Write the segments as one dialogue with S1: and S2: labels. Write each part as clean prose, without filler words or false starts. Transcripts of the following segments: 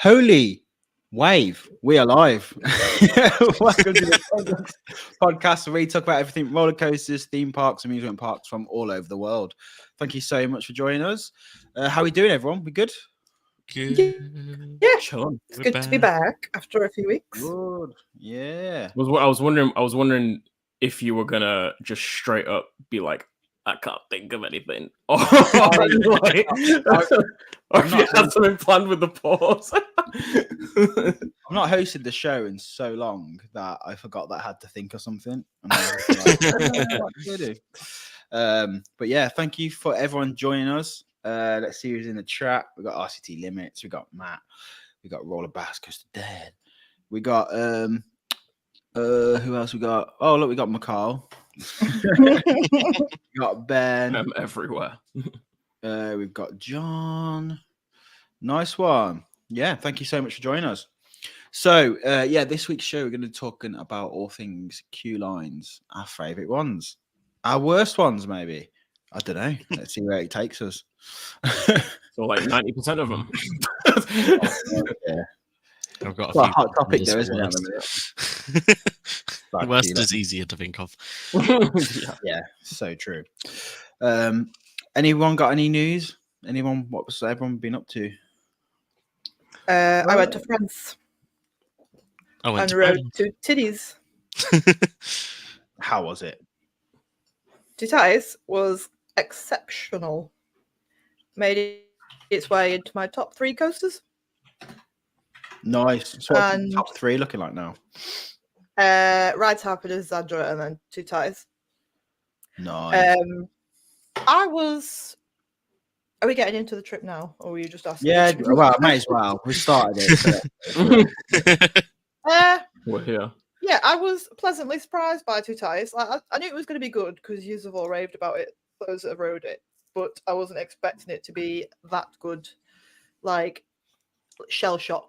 S1: Holy wave, we are live. Welcome to the podcast where we talk about everything roller coasters, theme parks, amusement parks from all over the world. Thank you so much for joining us. How are we doing, everyone? We good?
S2: Good.
S3: Yeah,
S1: Sure.
S3: it's good to be back after a few weeks.
S1: Good. Yeah.
S2: I was wondering if you were gonna just straight up be like, I can't think of anything, or if you had something planned with the pause.
S1: I've not hosted the show in so long that I forgot that I had to think of something. And I was like, what do I do? But yeah, thank you for everyone joining us. Let's see who's in the chat. We got RCT Limits. We got Matt. We got Roller Bass Coaster Dead. We got who else we got? Oh, look, we got McCall. We got Ben.
S2: I'm everywhere.
S1: We've got John. Nice one. Yeah, thank you so much for joining us. So, this week's show, we're going to be talking about all things Q lines, our favourite ones, our worst ones, maybe. I don't know. Let's see where it takes us.
S2: So, like 90% of them.
S1: Yeah.
S3: I've got
S1: a hot topic there, isn't it?
S3: Worst is easier to think of.
S1: Yeah, so true. Anyone got any news? Anyone? What's everyone been up to?
S4: I went to France and rode two titties.
S1: How was it?
S4: Two Ties was exceptional. Made its way into my top 3 coasters.
S1: Nice. So what's the top 3 looking like now?
S4: Rides Happiness, Zadra, and then Two Ties.
S1: Nice.
S4: I was. Are we getting into the trip now, or were you just asking?
S1: Yeah, well, might as well. We started it.
S2: We're here.
S4: Yeah, I was pleasantly surprised by Two Ties. I knew it was going to be good because you have all raved about it, those that have rode it, but I wasn't expecting it to be that good. Like, shell shocked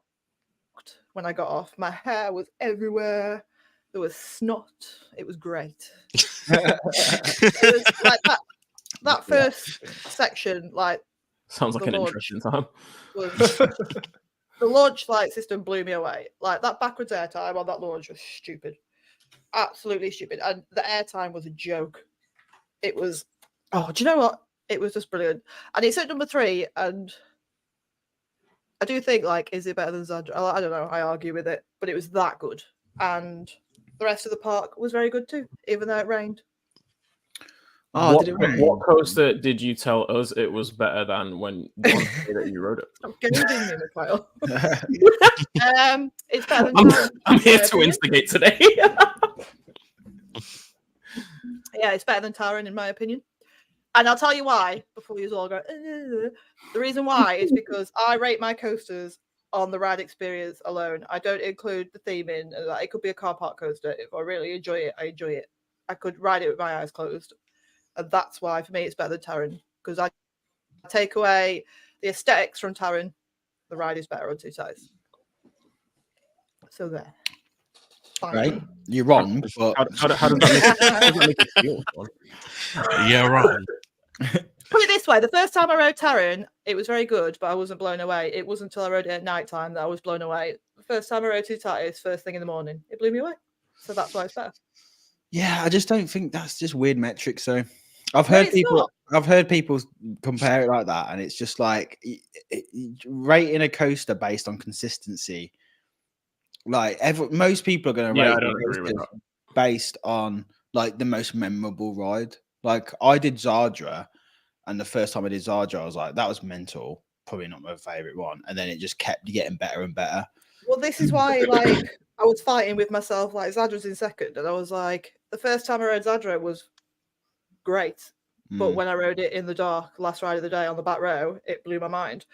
S4: when I got off. My hair was everywhere. There was snot. It was great. It was like that first section, like,
S2: sounds like an interesting time.
S4: The launch system blew me away. Like, that backwards airtime on that launch was stupid. Absolutely stupid. And the airtime was a joke. It was, do you know what? It was just brilliant. And it's at number 3, and I do think, is it better than Zadra? I don't know. I argue with it, but it was that good. And the rest of the park was very good too, even though it rained.
S1: Oh, did it rain?
S2: What coaster did you tell us it was better than when that you rode it?
S4: I'm getting me, Kyle. It's better than
S2: I'm here to instigate today.
S4: Yeah, it's better than Taron, in my opinion. And I'll tell you why, before you all go, the reason why is because I rate my coasters on the ride experience alone. I don't include the theming. It could be a car park coaster. If I really enjoy it, I enjoy it. I could ride it with my eyes closed. And that's why, for me, it's better than Taron. Because I take away the aesthetics from Taron, the ride is better on Two Ties. So there. Fine.
S1: Right? You're wrong, but...
S2: How does that make you feel?
S3: Yeah, right.
S4: Put it this way, the first time I rode Taron, it was very good, but I wasn't blown away. It wasn't until I rode it at night time that I was blown away. The first time I rode Two Ties, first thing in the morning, it blew me away. So that's why it's better. Yeah,
S1: I just don't think that's just weird metrics. So I've heard people compare it like that, and it's just like rating a coaster based on consistency. Like most people are going to rate coasters based on like the most memorable ride. Like I did Zadra, and the first time I did Zadra, I was like, that was mental. Probably not my favorite one. And then it just kept getting better and better.
S4: Well, this is why, I was fighting with myself. Like, Zadra's in second, and I was like, the first time I rode Zadra was great. But when I rode it in the dark, last ride of the day on the back row, it blew my mind.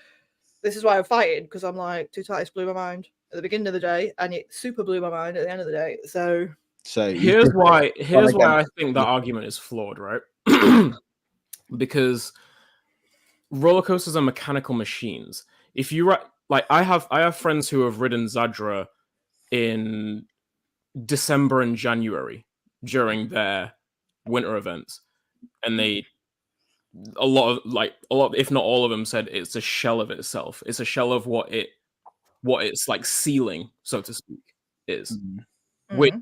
S4: This is why I'm fighting, because I'm like, Two Ties blew my mind at the beginning of the day, and it super blew my mind at the end of the day. So
S2: here's why I think that argument is flawed, right? Because roller coasters are mechanical machines. If you I have friends who have ridden Zadra in December and January during their winter events, and a lot, if not all of them, said it's a shell of itself. It's a shell of what it what its like ceiling, so to speak, is,
S1: Mm.
S2: which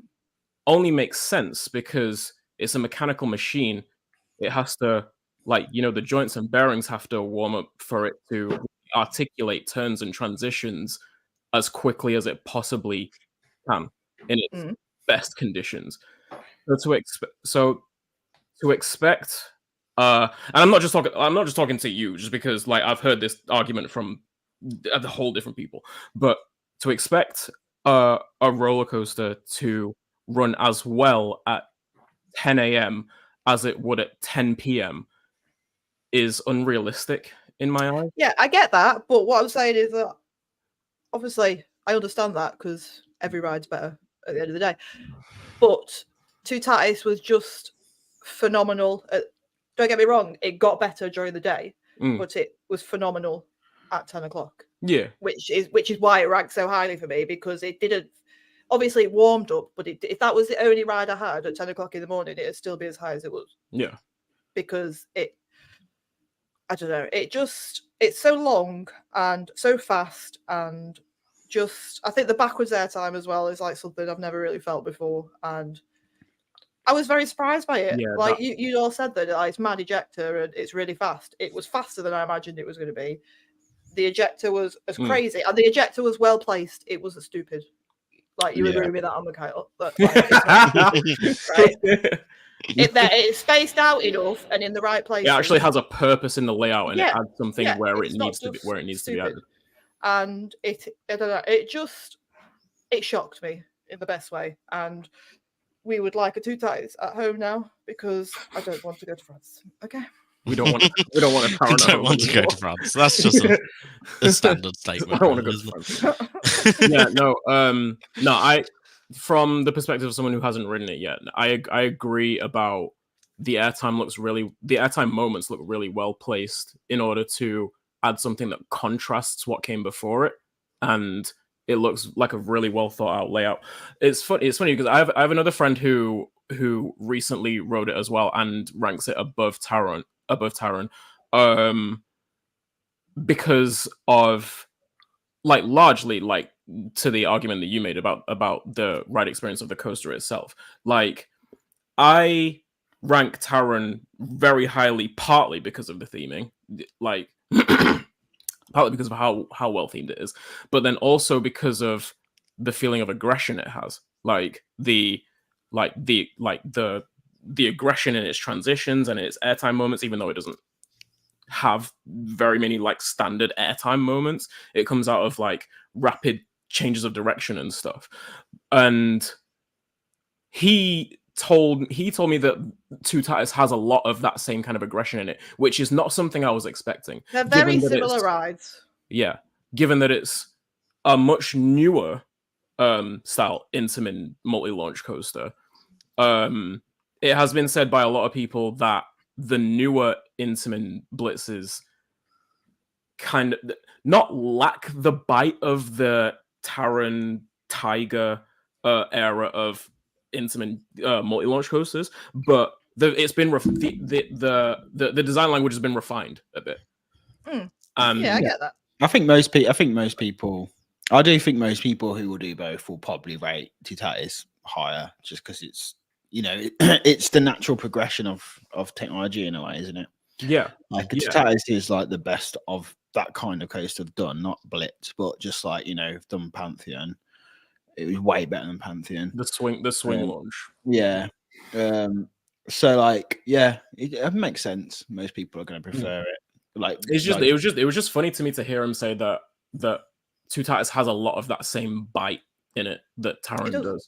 S2: only makes sense because it's a mechanical machine. It has to, like, you know, the joints and bearings have to warm up for it to articulate turns and transitions as quickly as it possibly can in its best conditions. So to expect, and I'm not just talking to you, just because like I've heard this argument from the whole different people, but to expect a roller coaster to run as well at 10 a.m. as it would at 10 p.m. is unrealistic in my eyes.
S4: Yeah, I get that, but what I'm saying is that obviously I understand that because every ride's better at the end of the day. But Toutatis was just phenomenal. Don't get me wrong, it got better during the day, but it was phenomenal at 10 o'clock.
S2: Yeah,
S4: which is why it ranked so highly for me, because it didn't. Obviously, it warmed up, but if that was the only ride I had at 10 o'clock in the morning, it'd still be as high as it was.
S2: Yeah,
S4: because I don't know, it's so long and so fast, and just I think the backwards airtime as well is like something I've never really felt before, and I was very surprised by it.
S2: Yeah,
S4: like you all said that it's mad ejector and it's really fast. It was faster than I imagined it was going to be. The ejector was as crazy, and the ejector was well placed. It wasn't stupid. Like you agree with that on the title. Right? It's spaced out enough and in the right place.
S2: It actually has a purpose in the layout, and it adds something where it needs to be added.
S4: And I don't know, it shocked me in the best way. And we would like a Toutatis at home now because I don't want to go to France. Okay.
S2: We don't want to. We don't want to.
S3: We don't want to go to France. That's just a standard statement.
S2: I don't want to go to France. Yeah, no. I, from the perspective of someone who hasn't ridden it yet, I agree about the airtime moments look really well placed in order to add something that contrasts what came before it, and it looks like a really well thought out layout. It's funny because I have another friend who recently rode it as well and ranks it above Taron, because of largely to the argument that you made about the ride experience of the coaster itself. Like, I rank Taron very highly, partly because of the theming, partly because of how well themed it is, but then also because of the feeling of aggression it has, the aggression in its transitions and its airtime moments. Even though it doesn't have very many standard airtime moments, it comes out of rapid changes of direction and stuff. And he told me that Toutatis has a lot of that same kind of aggression in it, which is not something I was expecting.
S4: They're very similar rides.
S2: Yeah, given that it's a much newer style Intamin multi-launch coaster. It has been said by a lot of people that the newer Intamin Blitzes kind of not lack the bite of the Taron Tiger era of Intamin multi-launch coasters, but it's been the design language has been refined a bit.
S4: Yeah, I get that.
S1: I do think most people who will do both will probably rate Toutatis higher, just because it's it's the natural progression of technology in a way, isn't it?
S2: Yeah,
S1: Toutatis is the best of that kind of coaster done, not Blitz, but just done Pantheon. It was way better than Pantheon.
S2: The swing launch.
S1: Yeah. So it makes sense. Most people are going to prefer it.
S2: It was just funny to me to hear him say that Toutatis has a lot of that same bite in it that Taron does,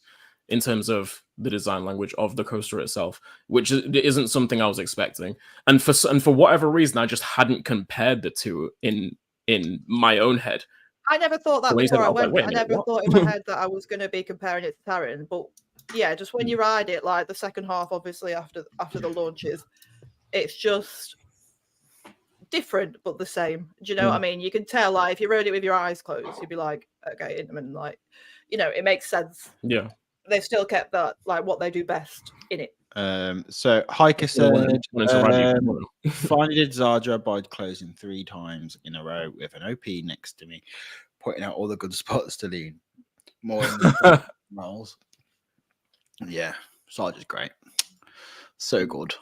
S2: in terms of the design language of the coaster itself, which isn't something I was expecting. And for whatever reason, I just hadn't compared the two in my own head.
S4: I never thought that before I went. I never thought in my head that I was going to be comparing it to Taron. But yeah, just when you ride it, the second half, obviously after the launches, it's just different but the same. Do you know what I mean? You can tell, if you rode it with your eyes closed, you'd be like, okay, Intamin, it makes sense.
S2: Yeah,
S4: they've still kept that what they do best in it.
S1: So Hiker said finally did Zadra by closing 3 times in a row with an OP next to me. pointing out all the good spots to lean more in the miles. Yeah, Sarge is great. So good.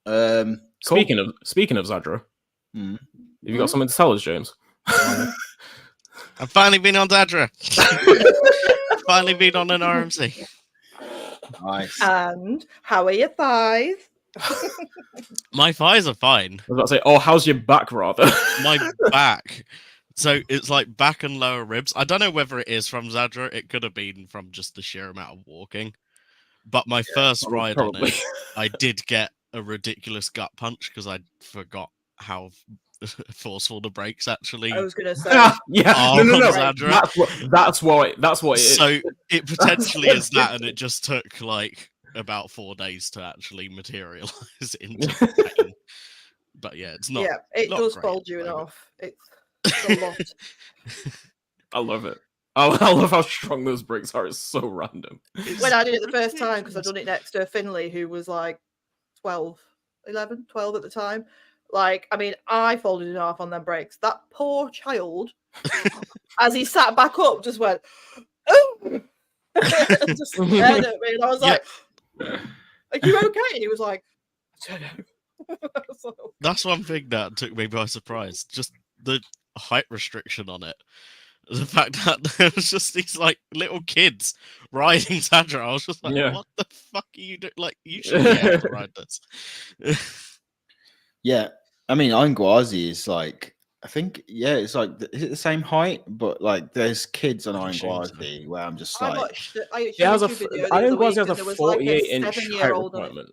S1: Cool.
S2: Speaking of Zadra, have you got something to tell us, James?
S3: I've finally been on Zadra. Finally been on an RMC.
S1: Nice.
S4: And how are your thighs?
S3: My thighs are fine.
S2: I was about to say, oh, how's your back, rather?
S3: My back. So it's like back and lower ribs. I don't know whether it is from Zadra. It could have been from just the sheer amount of walking. But my first ride on it, I did get a ridiculous gut punch because I forgot how forceful the brakes actually.
S4: I was gonna say,
S2: yeah, no.
S3: Zadra.
S2: That's what it is.
S3: So it potentially is that, and it just took like about 4 days to actually materialize into the pain. But yeah, it's not.
S4: Yeah, it
S3: not
S4: does
S3: great
S4: fold you
S3: at the moment.
S4: off. It's a lot.
S2: I love it. I love how strong those brakes are. It's so random.
S4: When I did it the first time, because I'd done it next to Finley, who was like 12 at the time. Like, I mean, I folded it off on them brakes. That poor child, as he sat back up, just went, oh, just stared at me. And I was like, are you okay? And he was like, I don't know. So,
S3: that's one thing that took me by surprise. Just the height restriction on it. The fact that there was just these like little kids riding Zadra. I was just like, what the fuck are you doing? Like, you should be able to ride this.
S1: Yeah. I mean, Aingwazi is like, I think, yeah, it's like, is it the same height? But like, there's kids on Aingwazi where I'm just like,
S2: Aingwazi has a 48-inch height requirement.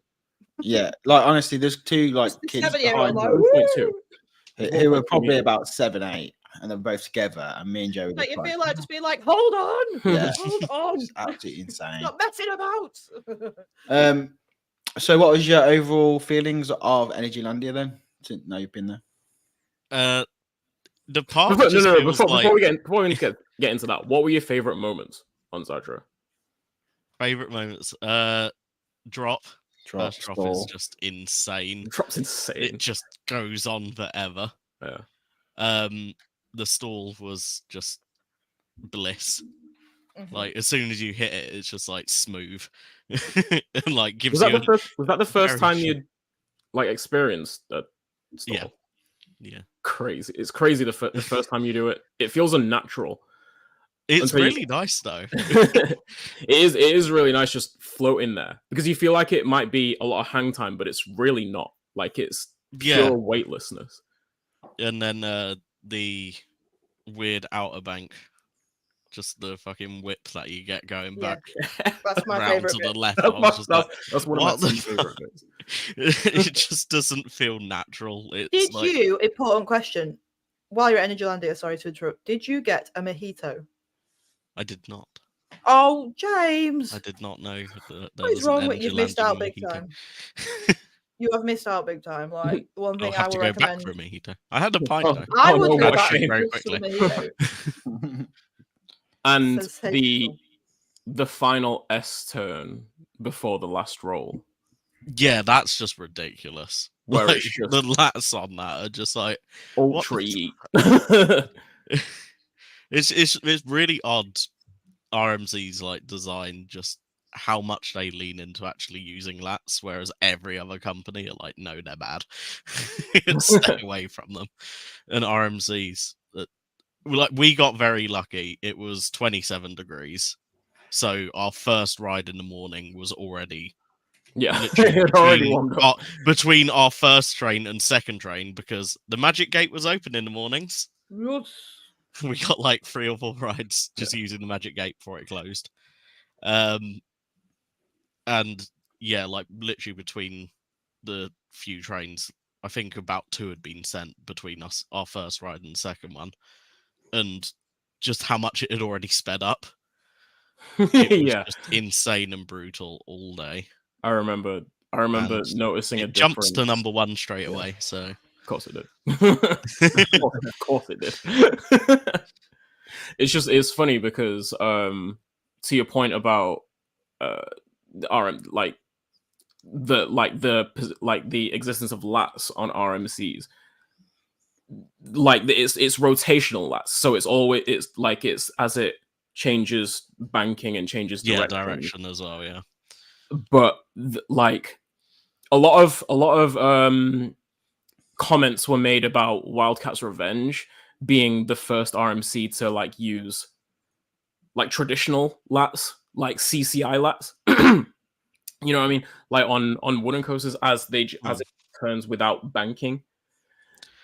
S1: Yeah, like honestly, there's two like kids behind who are probably about 7, 8, and they're both together. And me and Joe,
S4: like, you feel like just be like, hold on,
S1: yeah,
S4: hold on,
S1: it's absolutely insane.
S4: Stop messing about.
S1: So what was your overall feelings of Energylandia then? Now you've been there.
S3: The part
S2: before we get into that, what were your favorite moments on Zadra?
S3: Favorite moments, drop is just insane.
S2: Drop's insane.
S3: It just goes on forever.
S2: Yeah.
S3: The stall was just bliss.
S4: Mm-hmm.
S3: Like as soon as you hit it, it's just like smooth. And like gives
S2: was
S3: you.
S2: Was that the first time you'd like experienced that stall?
S3: Yeah.
S2: Crazy. It's crazy the first time you do it. It feels unnatural.
S3: It's really nice though.
S2: It is really nice just floating there because you feel like it might be a lot of hang time, but it's really not. Like it's pure weightlessness.
S3: And then the weird outer bank, just the fucking whip that you get going back.
S4: That's my
S3: round
S4: favorite
S3: to
S4: bit.
S3: the left.
S2: That's one of my favorite bits.
S3: It just doesn't feel natural. It's
S4: you, important question, while you're at Energylandia, sorry to interrupt, did you get a mojito?
S3: I did not.
S4: Oh, James.
S3: I did not know that
S4: what is wrong with you? You've missed out big
S3: mojito.
S4: time. You have missed out big time. Like, one thing I would recommend.
S3: Back for a mojito. I had a pint though.
S4: I would go back
S3: very
S4: for
S3: quickly.
S4: mojito.
S2: And the final S turn before the last roll.
S3: Yeah, that's just ridiculous.
S2: Where
S3: like,
S2: it's just
S3: the lats on that are just like
S2: ultra.
S3: It's really odd. RMZ's like design, just how much they lean into actually using lats, whereas every other company are like, no, they're bad. Stay away from them. And RMZ's, like, we got very lucky. It was 27 degrees, so our first ride in the morning was already between our first train and second train because the Magic Gate was open in the mornings.
S4: Yes.
S3: We got like 3 or 4 rides just using the Magic Gate before it closed. And yeah, like literally between the few trains, I think about 2 had been sent between us, our first ride and the second one. And just how much it had already sped up. It was just insane and brutal all day.
S2: I remember noticing
S3: it jumps to number 1 straight away, so
S2: of course it did. Of course it did. It's funny because to your point about the existence of lats on RMCs. like it's rotational lats, so it's as it changes banking and changes
S3: direction as well. Yeah,
S2: but like a lot of comments were made about Wildcats Revenge being the first RMC to like use like traditional lats, like CCI lats. You know what I mean? Like on wooden coasters as it turns without banking.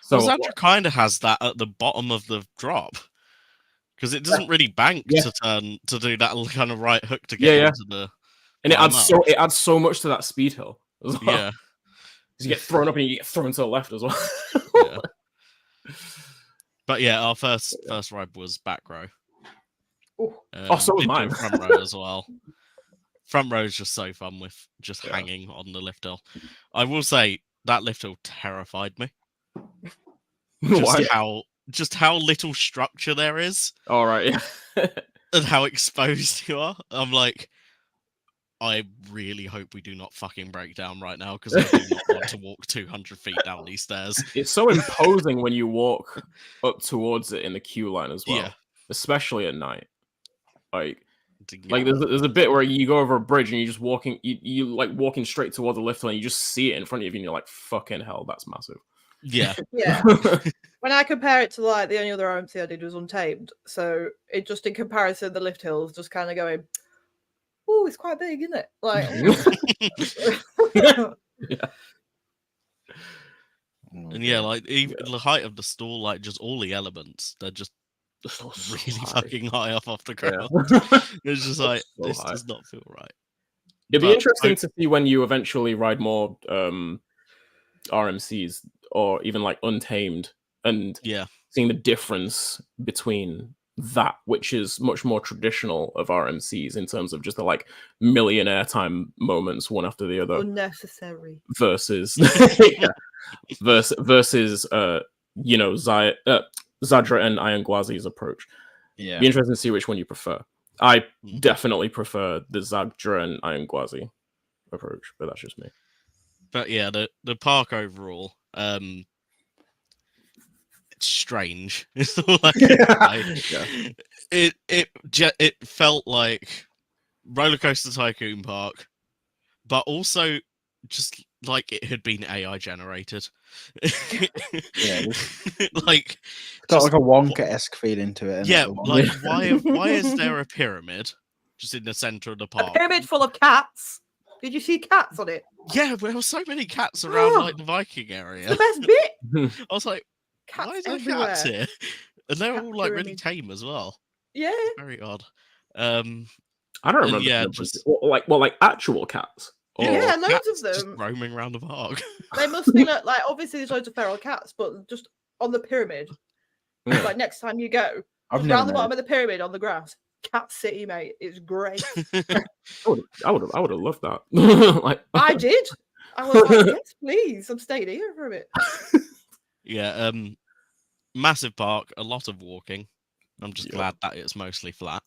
S2: So
S3: Zadra kind of has that at the bottom of the drop because it doesn't really bank to turn to do that kind of right hook to get into the.
S2: And it adds so much to that speed hill as well.
S3: Yeah,
S2: because you get thrown up and you get thrown to the left as well.
S3: Yeah. But yeah, our first ride was back row.
S2: So was mine.
S3: Front row as well. Front row is just so fun with just hanging on the lift hill. I will say that lift hill terrified me. Just how little structure there is.
S2: All right.
S3: And how exposed you are. I'm like, I really hope we do not fucking break down right now because I do not want to walk 200 feet down these stairs.
S2: It's so imposing when you walk up towards it in the queue line as well, especially at night. Like there's a bit where you go over a bridge and you're just walking, you like walking straight toward the lift hill and you just see it in front of you and you're like, fucking hell, that's massive.
S3: Yeah.
S4: Yeah. When I compare it to like the only other RMC I did was Untamed, so it just in comparison, the lift hills just kind of going, oh, it's quite big, isn't it? Like,
S3: And yeah, like even the height of the stall, like just all the elements, they're just really fucking high up off the ground. It's just like this does not feel right.
S2: It'd be interesting to see when you eventually ride more RMCs or even like Untamed and seeing the difference between that, which is much more traditional of RMCs in terms of just the like million airtime moments one after the other,
S4: unnecessary
S2: versus versus you know, Zadra and Iron Gwazi's approach.
S1: Yeah,
S2: be interesting to see which one you prefer. I definitely prefer the Zadra and Iron Gwazi approach, but that's just me.
S3: But yeah, the park overall, it's strange. It's all like, it felt like Roller Coaster Tycoon Park, but also just like it had been AI generated. Like
S1: it's got like a Wonka-esque feeling to it.
S3: Yeah, like why is there a pyramid just in the center of the park?
S4: A pyramid full of cats. Did you see cats on it?
S3: Yeah, there were so many cats around like the Viking area.
S4: It's the best bit.
S3: I was like,
S4: cats
S3: why is there
S4: everywhere.
S3: cats here? And they're
S4: Cat
S3: all like really
S4: pyramid.
S3: tame as well.
S4: Yeah.
S3: Very odd.
S2: I don't remember.
S3: Yeah,
S2: like actual cats.
S4: Yeah, loads
S3: cats
S4: of them
S3: just roaming around the park.
S4: They must be like obviously there's loads of feral cats, but just on the pyramid. Like next time you go, around the bottom of the pyramid on the grass. Cat City, mate. It's great.
S2: I would have loved that. Like
S4: I did. I was like, yes, please. I'm staying here for a bit.
S3: Yeah, massive park, a lot of walking. I'm just glad that it's mostly flat.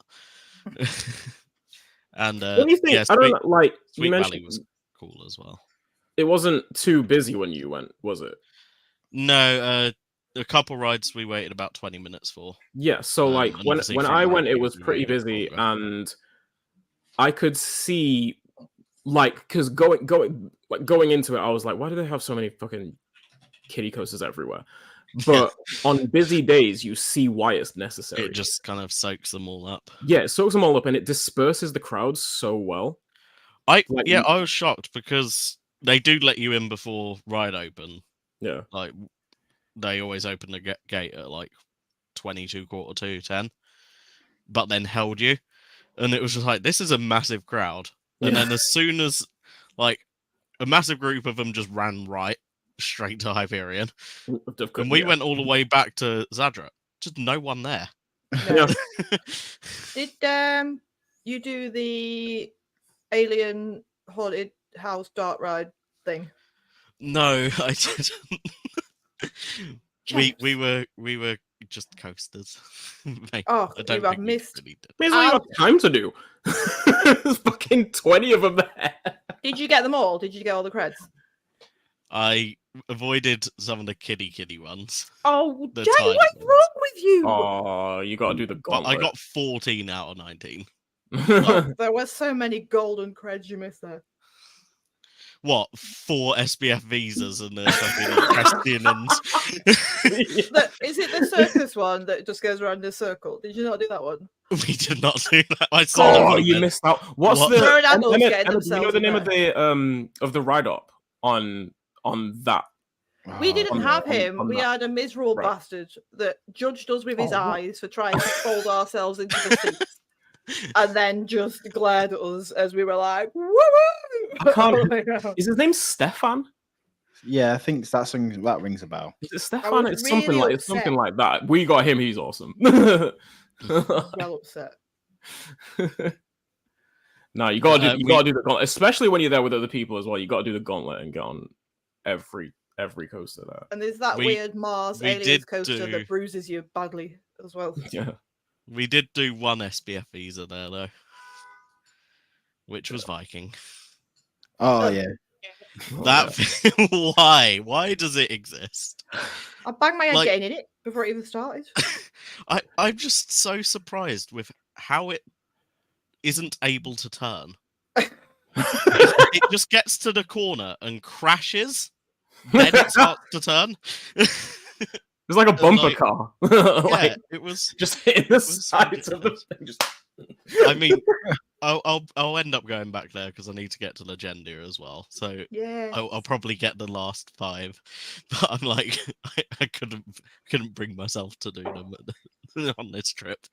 S3: And
S2: what do you think? I don't know, like
S3: Sweet
S2: you mentioned,
S3: Valley was cool as well.
S2: It wasn't too busy when you went, was it?
S3: No, a couple rides we waited about 20 minutes for.
S2: Yeah, so like when I went, it was pretty busy, and I could see like because going into it, I was like, why do they have so many fucking kiddie coasters everywhere? But on busy days, you see why it's necessary.
S3: It just kind of soaks them all up.
S2: Yeah, it soaks them all up, and it disperses the crowds so well.
S3: I was shocked because they do let you in before ride open.
S2: Yeah,
S3: like they always open the gate at like 22, 10, but then held you, and it was just like, this is a massive crowd. And then as soon as like a massive group of them just ran right straight to Hyperion, and we went all the way back to Zadra, just no one there.
S4: No. Did you do the alien haunted house dart ride thing?
S3: No, I didn't. we were just coasters. Mate,
S4: oh,
S3: I don't
S4: you have
S3: think
S4: missed.
S3: really did.
S2: There's not enough time to do. There's fucking 20 of them there.
S4: Did you get them all? Did you get all the creds?
S3: I avoided some of the kiddie ones.
S4: Oh,
S3: The
S4: Jay,
S3: tiny
S4: what's
S3: ones.
S4: wrong with you?
S2: Oh, you gotta do the
S3: But
S2: gauntlet.
S3: I got 14 out of 19.
S4: Oh, there were so many golden creds you missed there.
S3: What? 4 SBF visas and a fucking Christian and
S4: Is it the circus one that just goes around in a circle? Did you not do that one?
S3: we did not do that. I saw
S2: Oh, you missed out. What's
S3: What?
S2: the
S4: Grown adults
S2: Emma,
S4: getting
S2: Emma, do you know
S4: themselves
S2: the
S4: in
S2: name of the ride up on that?
S4: We didn't
S2: on-
S4: have
S2: on-
S4: him.
S2: on
S4: We
S2: that.
S4: had a miserable
S2: Right.
S4: bastard that judged us with his
S2: Oh, what?
S4: eyes for trying to fold ourselves into the seats, and then just glared at us as we were like, "Woo!"
S2: I can't- Is his name Stefan?
S1: Yeah, I think that's something that rings a bell.
S2: Is it Stefan?
S4: was
S2: It's something
S4: really
S2: like it's something
S4: upset.
S2: like that. We got him. He's awesome.
S4: Well upset.
S2: No, you gotta do
S3: we-
S2: gotta do the gauntlet, especially when you're there with other people as well. You gotta do the gauntlet and get on every coaster there.
S4: And there's that
S3: We-
S4: weird Mars
S3: we
S4: aliens
S3: did
S4: coaster
S3: do-
S4: that bruises you badly as well.
S2: Yeah.
S3: We did do 1 SBF visa there though, which was Viking.
S1: Oh yeah.
S3: That why does it exist?
S4: I banged my head
S3: Like-
S4: getting in it before it even started.
S3: I'm just so surprised with how it isn't able to turn. It just gets to the corner and crashes, then it starts to turn.
S2: It's like a bumper
S3: like-
S2: car.
S3: Yeah,
S2: Like
S3: it was.
S2: just hitting the
S3: was so
S2: sides of the
S3: ridiculous.
S2: thing. Just...
S3: I mean, I'll end up going back there because I need to get to Legendia as well. So
S4: Yeah.
S3: I'll probably get the last 5, but I'm like, I couldn't bring myself to do them on this trip.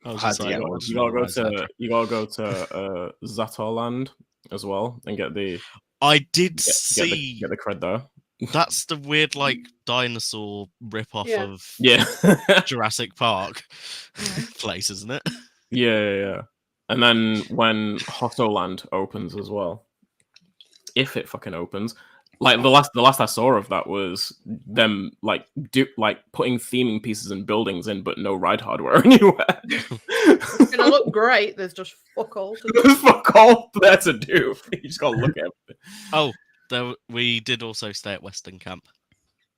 S3: I was just
S1: Had to
S3: like,
S1: get
S3: I'll
S1: one.
S3: just
S2: You gotta go
S3: organise that
S2: to
S3: trip.
S2: Zatarland as well and get the
S3: I did
S2: get
S3: see
S2: the cred there.
S3: that's the weird like dinosaur rip off
S4: Yeah.
S3: of
S2: Yeah.
S3: Jurassic Park place, isn't it?
S2: Yeah. And then when Hotoland opens as well, if it fucking opens, like the last I saw of that was them like putting theming pieces and buildings in, but no ride hardware anywhere.
S4: It's gonna look great. There's just fuck all to do.
S2: There's fuck all there to do. You just gotta look at it.
S3: Oh, we did also stay at Western Camp.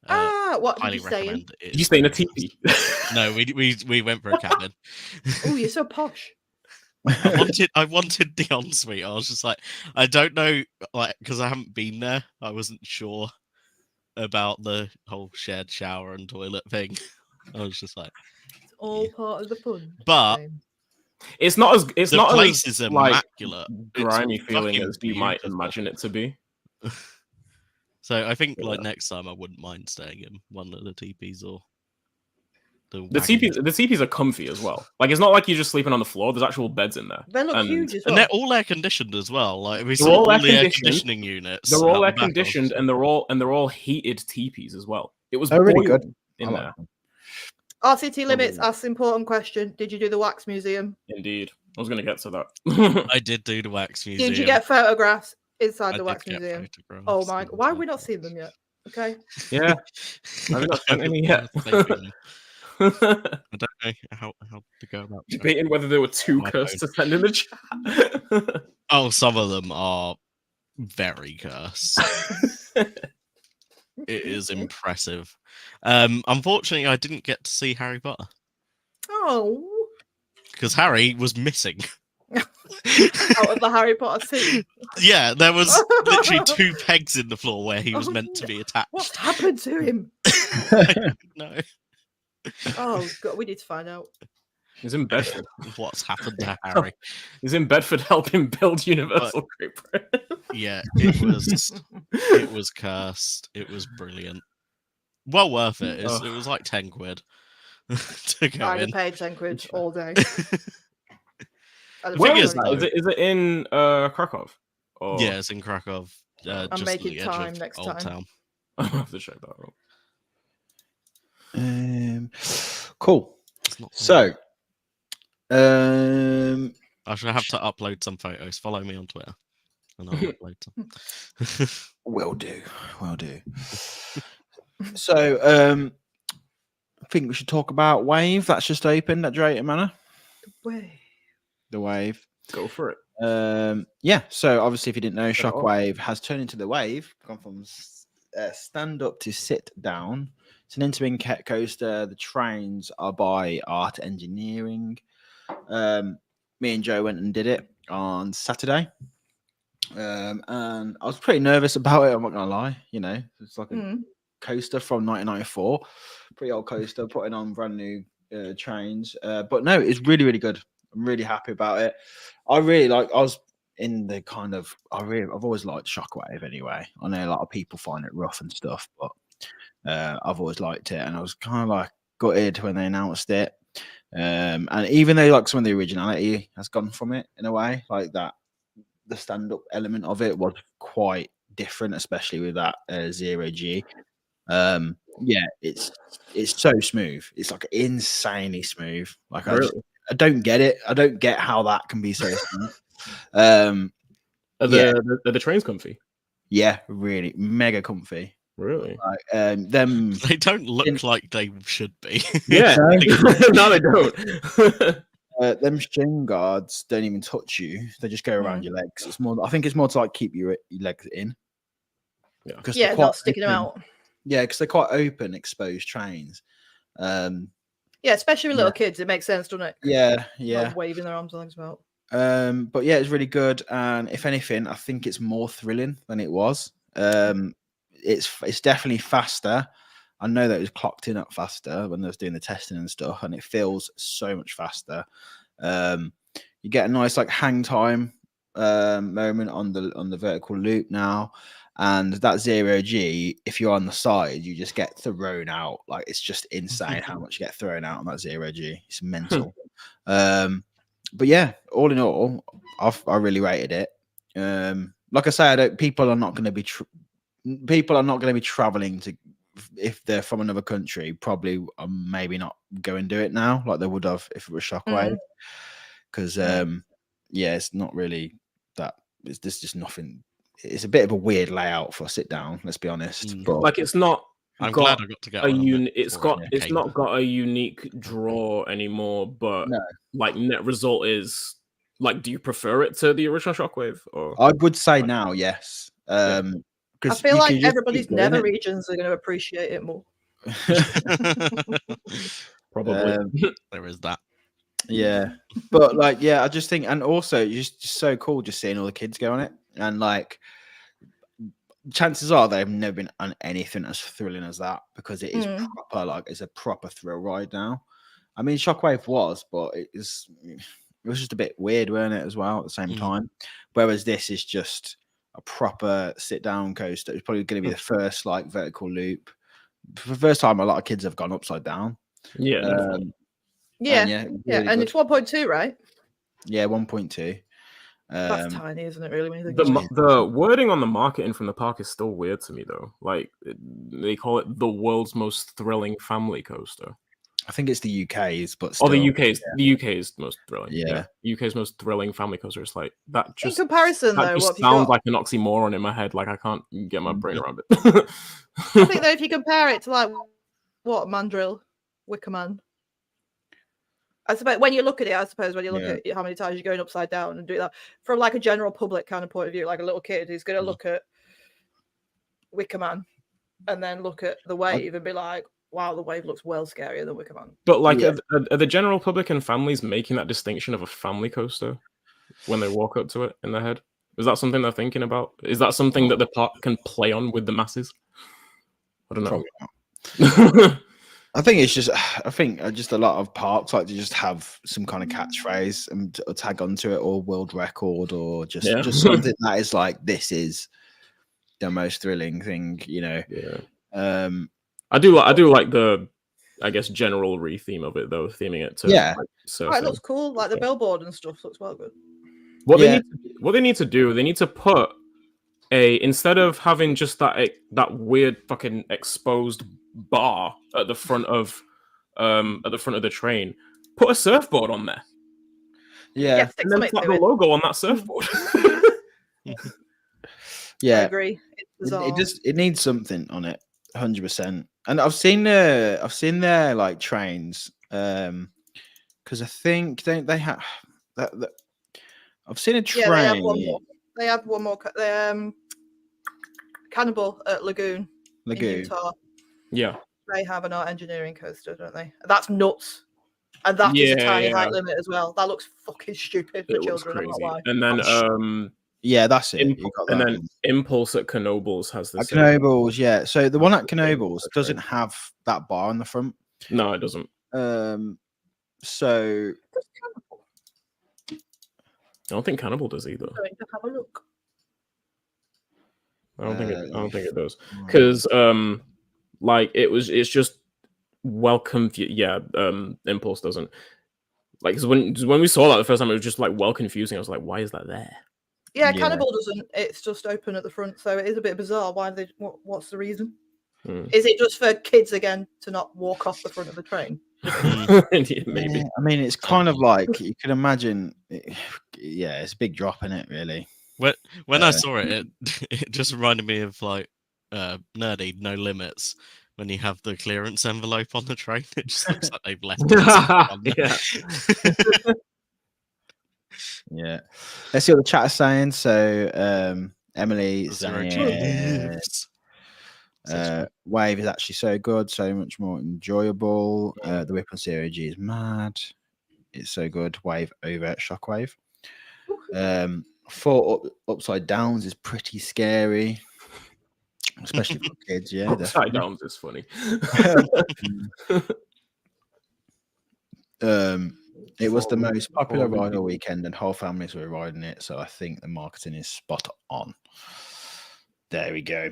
S4: What did
S3: Highly
S4: you say?
S3: recommend it.
S2: Did you stay in a teepee?
S3: No, we went for a cabin.
S4: Oh, you're so posh.
S3: I wanted the ensuite. I was just like, I don't know, like, because I haven't been there. I wasn't sure about the whole shared shower and toilet thing. I was just like,
S4: It's all
S3: Yeah.
S4: part of the fun.
S3: but
S4: Shame.
S2: It's not as it's
S3: the
S2: not
S3: place
S2: as
S3: is
S2: like
S3: immaculate. It's
S2: grimy feeling
S3: fucking
S2: as you might
S3: beautiful.
S2: imagine it to be.
S3: So I think like
S2: Yeah.
S3: next time I wouldn't mind staying in one of the teepees or
S2: The
S3: wagons.
S2: teepees are comfy as well. Like it's not like you're just sleeping on the floor. There's actual beds in there.
S4: They look
S2: and-
S4: huge as
S3: And
S4: well.
S3: they're all air conditioned as well. Like we
S2: They're
S3: saw
S2: all
S3: all the air
S2: air-conditioned.
S3: conditioning units.
S2: They're all
S3: at
S2: air
S3: the back. I was
S2: conditioned
S3: just-
S2: and they're all heated teepees as well. It was
S1: Oh, really good.
S2: boiling
S1: I
S2: in
S1: like
S2: there.
S1: them.
S4: RCT Limits
S2: Probably.
S4: asks important question. Did you do the wax museum?
S2: Indeed, I was going to get to that.
S3: I did do the wax museum.
S4: Did you get photographs inside
S3: I
S4: the
S3: did
S4: wax
S3: get
S4: museum?
S3: photographs
S4: Oh my god. Why have we
S3: inside.
S4: not seen them yet? Okay.
S2: Yeah, Have you not sent any yet?
S3: Thinking- I don't know how to go about that.
S2: debating whether they were too
S3: My
S2: cursed
S3: phone.
S2: to send in the chat.
S3: Oh, some of them are very cursed. It is impressive. Unfortunately, I didn't get to see Harry Potter
S4: Oh,
S3: because Harry was missing.
S4: out of the Harry Potter scene.
S3: Yeah, there was literally 2 pegs in the floor where he was
S4: Oh,
S3: meant to be attached.
S4: What's happened to him?
S3: No,
S4: Oh god, we need to find out.
S2: He's in Bedford.
S3: what's happened to Harry?
S2: He's in Bedford helping build Universal Great Britain.
S3: Yeah, it was cursed. It was brilliant. Well worth it. It was like 10 quid to go
S4: I'd have
S3: in.
S4: paid 10 quid all day.
S2: Where
S3: thing
S2: is
S3: is,
S2: that?
S3: though-
S2: Is it in Krakow? Or...
S3: Yeah, it's in Krakow.
S4: I'm
S3: just
S4: making
S3: on the edge
S4: time
S3: of
S4: next
S3: Old
S4: time.
S3: Town.
S2: I'll have to check that out.
S1: Cool.
S3: It's not
S1: So,
S3: I should have to upload some photos. Follow me on Twitter, and I'll upload some.
S1: will do. So, I think we should talk about Wave. That's just opened at Drayton Manor.
S4: Way.
S1: The Wave.
S2: Go for it.
S1: Yeah. So obviously, if you didn't know,
S2: Set it off.
S1: Shockwave has turned into the Wave, gone from stand up to sit down. It's an interwing coaster. The trains are by Art Engineering. Me and Joe went and did it on Saturday. And I was pretty nervous about it. I'm not gonna lie. You know, it's like a coaster from 1994, pretty old coaster, putting on brand new trains. But no, it's really, really good. I'm really happy about it. I was in the kind of, I've always liked Shockwave anyway. I know a lot of people find it rough and stuff, but I've always liked it, and I was kind of like gutted when they announced it. And even though like some of the originality has gone from it in a way, like that, the stand-up element of it was quite different, especially with that Zero G. Yeah, it's so smooth. It's like insanely smooth. Like
S2: Really?
S1: I don't get it. I don't get how that can be so smooth.
S2: Are the trains comfy?
S1: Yeah, really mega comfy.
S2: Really?
S1: Like, them
S3: They don't look like they should be.
S2: Yeah. No, they don't.
S1: them shin guards don't even touch you. They just go around your legs. It's more. I think it's more to like keep your legs in.
S2: Yeah.
S4: Yeah, not sticking them out.
S1: Yeah, because they're quite open, exposed trains.
S4: Yeah, especially with little kids, it makes sense, doesn't it?
S1: Yeah.
S4: Not waving their arms and legs about.
S1: But yeah, it's really good, and if anything, I think it's more thrilling than it was. It's definitely faster. I know that it was clocked in up faster when they was doing the testing and stuff, and it feels so much faster. You get a nice like hang time moment on the vertical loop now, and that Zero G, if you're on the side, you just get thrown out. Like it's just insane how much you get thrown out on that Zero G. It's mental. But yeah, all in all, I really rated it. Like I say, people are not going to be traveling to, if they're from another country, probably maybe not go and do it now like they would have if it was Shockwave. Because yeah, it's not really that. There's just nothing. It's a bit of a weird layout for a sit down. Let's be honest. But
S2: like it's not.
S3: I'm glad I got to get
S2: it's not got a unique draw anymore, but like net result is like, do you prefer it to the original Shockwave? Or
S1: I would say now, yes.
S4: I feel like everybody's nether regions are going to appreciate it more.
S2: Probably.
S3: There is that.
S1: Yeah, but like, yeah, I just think, and also it's just so cool just seeing all the kids go on it, and like, chances are they've never been on anything as thrilling as that, because it is proper, like it's a proper thrill ride now. I mean, Shockwave was, but it was just a bit weird, weren't it, as well at the same time? Whereas this is just a proper sit down coaster. It's probably going to be the first like vertical loop. For the first time, a lot of kids have gone upside down.
S4: Yeah.
S1: Really
S4: and
S1: good.
S4: It's 1.2, right?
S1: Yeah, 1.2.
S4: That's tiny, isn't it? Really, when you think
S2: the wording on the marketing from the park is still weird to me, though. Like they call it the world's most thrilling family coaster.
S1: I think it's the UK's, but still,
S2: the UK's most thrilling.
S1: Yeah,
S2: UK's most thrilling family coaster. It's like that. Just
S4: in comparison,
S2: that
S4: though,
S2: just sounds like an oxymoron in my head. Like I can't get my brain around it.
S4: I think though, if you compare it to like what Mandrill, Wicker Man. I suppose when you look at it, when you look at how many times you're going upside down and do that from like a general public kind of point of view, like a little kid who's going to look at Wicker Man and then look at the Wave and be like, wow, the Wave looks well scarier than Wicker Man.
S2: But like, are the general public and families making that distinction of a family coaster when they walk up to it in their head? Is that something they're thinking about? Is that something that the park can play on with the masses? I don't know.
S1: I think just a lot of parks like to just have some kind of catchphrase and tag onto it, or world record, or just something that is like, this is the most thrilling thing, you know.
S2: I do like the, I guess, general re-theme of it, though, theming it to
S4: it looks cool, like the billboard and stuff looks well good.
S2: What they need to do, they need to put instead of having just that weird fucking exposed bar at the front of the train, put a surfboard on there.
S4: Yeah,
S2: and then put the logo on that surfboard.
S1: Yeah,
S4: I agree.
S1: It needs something on it, 100%. And I've seen their like trains, because I think they have that. I've seen a train.
S4: Yeah, they have one more. Cannibal at Lagoon in Utah.
S2: Yeah.
S4: They have an art engineering coaster, don't they? That's nuts. And that is a tiny height limit as well. That looks fucking stupid for children. I'm not lying.
S2: And then
S1: yeah, that's it.
S2: And then Impulse at Knoebels has the same.
S1: Knoebels, yeah. So the one at Knoebels doesn't have that bar on the front.
S2: No, it doesn't.
S1: So
S2: I don't think Cannibal does either.
S4: Going to have a look.
S2: I don't think it does. Because like it's just Impulse doesn't. Like, cause when we saw that the first time, it was just like well confusing. I was like, why is that there?
S4: Yeah, Cannibal doesn't. It's just open at the front, so it is a bit bizarre. Why they? What's the reason? Is it just for kids again to not walk off the front of the train?
S2: Maybe.
S1: I mean, it's kind of like you can imagine. It's a big drop in it, really.
S3: When I saw it just reminded me of like Nerdy No Limits. When you have the clearance envelope on the train, it just looks like they've left it.
S1: Yeah. Let's see what the chat is saying. So Emily is saying Wave is actually so good, so much more enjoyable. The Whip on Zero G is mad. It's so good. Wave over Shockwave. Four upside downs is pretty scary. Especially for kids, yeah.
S2: Upside downs is funny.
S1: It was the most popular ride all weekend, and whole families were riding it. So I think the marketing is spot on. There we go.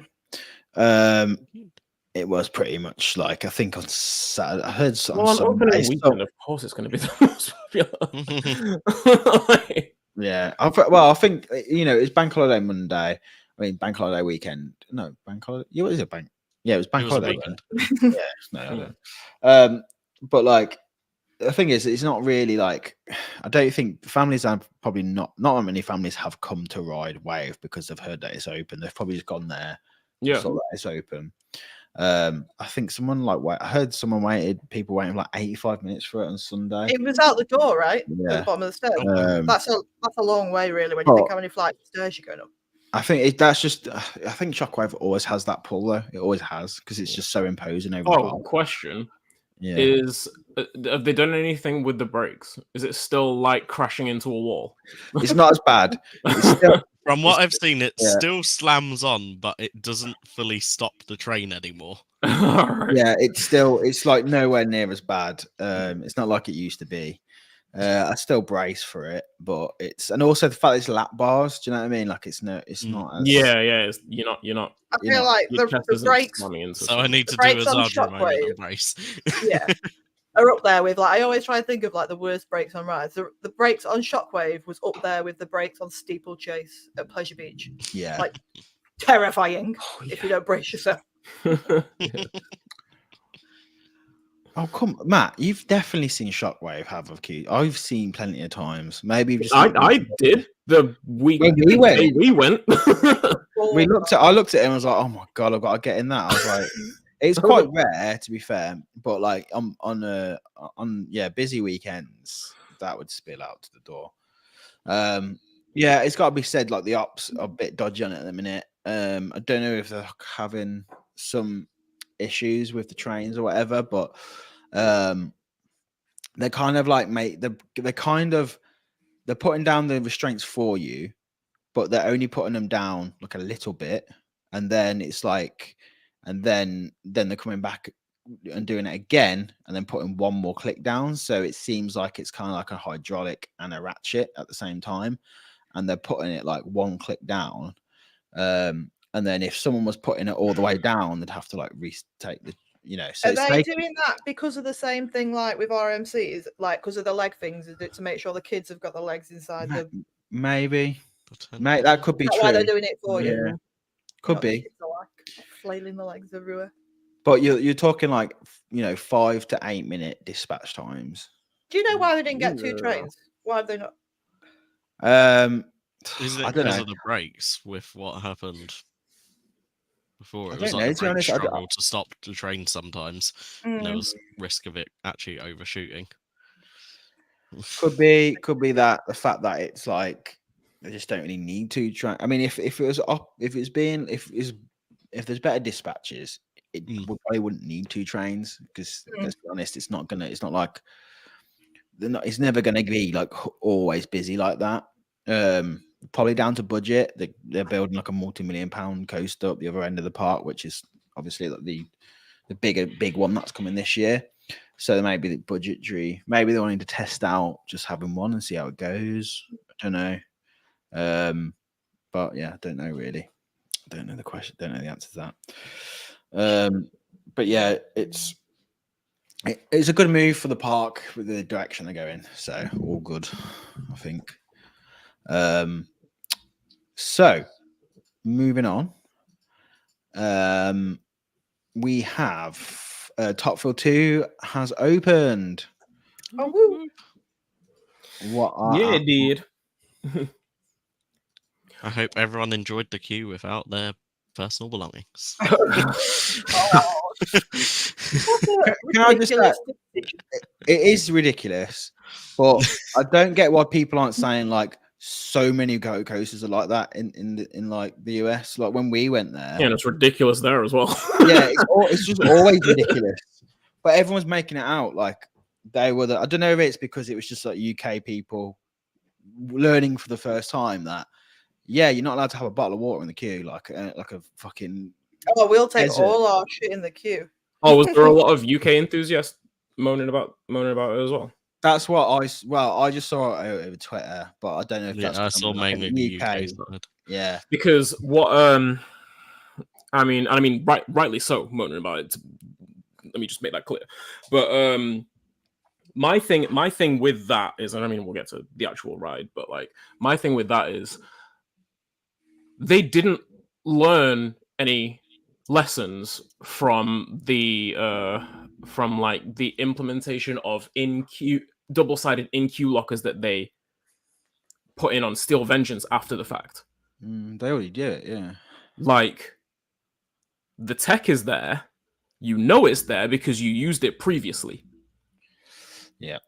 S1: It was pretty much like I think on Saturday. I heard on Sunday.
S2: Weekend, of course, it's going to be the most popular.
S1: Yeah. I think it's Bank Holiday Monday. I mean, Bank Holiday weekend. No, Bank Holiday. Yeah, what is it? Yeah, it was Bank Holiday weekend. But like, the thing is, it's not really like. I don't think families have probably not that many families have come to ride Wave because they've heard that it's open. They've probably just gone there.
S2: Yeah,
S1: so that it's open. I think someone I heard someone people waiting for like 85 minutes for it on Sunday.
S4: It was out the door, right?
S1: Yeah.
S4: At the bottom of the stairs. That's a long way, really, when you think how many flights of stairs you're going up.
S1: I think that's just. I think Shockwave always has that pull, though. It always has because it's just so imposing over.
S2: Oh, question is: have they done anything with the brakes? Is it still like crashing into a wall?
S1: It's not as bad. It's still,
S3: From what I've seen, it still slams on, but it doesn't fully stop the train anymore.
S1: Yeah, it's like nowhere near as bad. It's not like it used to be. I still brace for it, but and also the fact it's lap bars. Do you know what I mean? Like it's not. As,
S2: yeah. You're not.
S4: I feel like the brakes.
S3: So I need to do a Zadra moment and brace.
S4: Yeah, are up there with I always try and think of like the worst brakes on rides. The brakes on Shockwave was up there with the brakes on Steeplechase at Pleasure Beach.
S1: Yeah,
S4: like terrifying if you don't brace yourself.
S1: Oh come, Matt! You've definitely seen Shockwave have a key. I've seen plenty of times. Maybe just
S2: I did the week
S1: we went.
S2: We went.
S1: I looked at him. I was like, oh my god, I've got to get in that. I was like, it's quite rare to be fair, but like on busy weekends that would spill out to the door. Yeah, it's got to be said. Like the ops are a bit dodgy on it at the minute. I don't know if they're having some issues with the trains or whatever, but they kind of like they're putting down the restraints for you, but they're only putting them down like a little bit, and then it's like, and then they're coming back and doing it again, and then putting one more click down. So it seems like it's kind of like a hydraulic and a ratchet at the same time, and they're putting it like one click down. And then if someone was putting it all the way down, they'd have to like retake the, So
S4: are they doing that because of the same thing like with RMCs, like because of the leg things? Is it to make sure the kids have got the legs inside them?
S1: Maybe, mate, that could be true.
S4: Why they're doing it for you?
S1: Could be.
S4: Flailing the legs everywhere.
S1: But you're talking like 5 to 8 minute dispatch times.
S4: Do you know why they didn't get 2 trains? Why have they not?
S3: Is it because of the brakes with what happened before? It was like a brake struggle to stop the train sometimes. And there was risk of it actually overshooting.
S1: Could be that the fact that it's like they just don't really need to try. I mean, if it was up, if there's better dispatches, it probably wouldn't need 2 trains because let's be honest, it's not like it's never gonna be like always busy like that. Probably down to budget. They're building like a multi-million-pound coaster up the other end of the park, which is obviously like the big one that's coming this year. So there may be the budgetary. Maybe they're wanting to test out just having one and see how it goes. I don't know. But yeah, I don't know really. I don't know the question. Don't know the answer to that. But yeah, it's a good move for the park with the direction they're going. So all good, I think. So moving on. We have Top Thrill 2 has opened.
S4: Oh, woo.
S2: Yeah, it did.
S3: I hope everyone enjoyed the queue without their personal belongings.
S1: Can I just say, it is ridiculous, but I don't get why people aren't saying like so many go coasters are like that in like the US. Like when we went there,
S2: Yeah, and it's ridiculous there as well.
S1: yeah, it's just always ridiculous. But everyone's making it out like they were I don't know if it's because it was just like UK people learning for the first time that you're not allowed to have a bottle of water in the queue like a fucking.
S4: Oh, we'll take
S1: desert.
S4: all our shit in the queue.
S2: Oh, was there a lot of UK enthusiasts moaning about it as well?
S1: That's what I just saw it over Twitter, but I don't know if that's
S3: I saw mainly the UK side.
S1: Yeah,
S2: because what I mean, rightly so, moaning about it. Let me just make that clear. But my thing with that is, and I mean, we'll get to the actual ride, but like my thing with that is, they didn't learn any lessons from the implementation of in-queue double-sided in-queue lockers that they put in on Steel Vengeance after the fact.
S1: They already did it, yeah.
S2: Like, the tech is there, you know it's there because you used it previously.
S1: Yeah.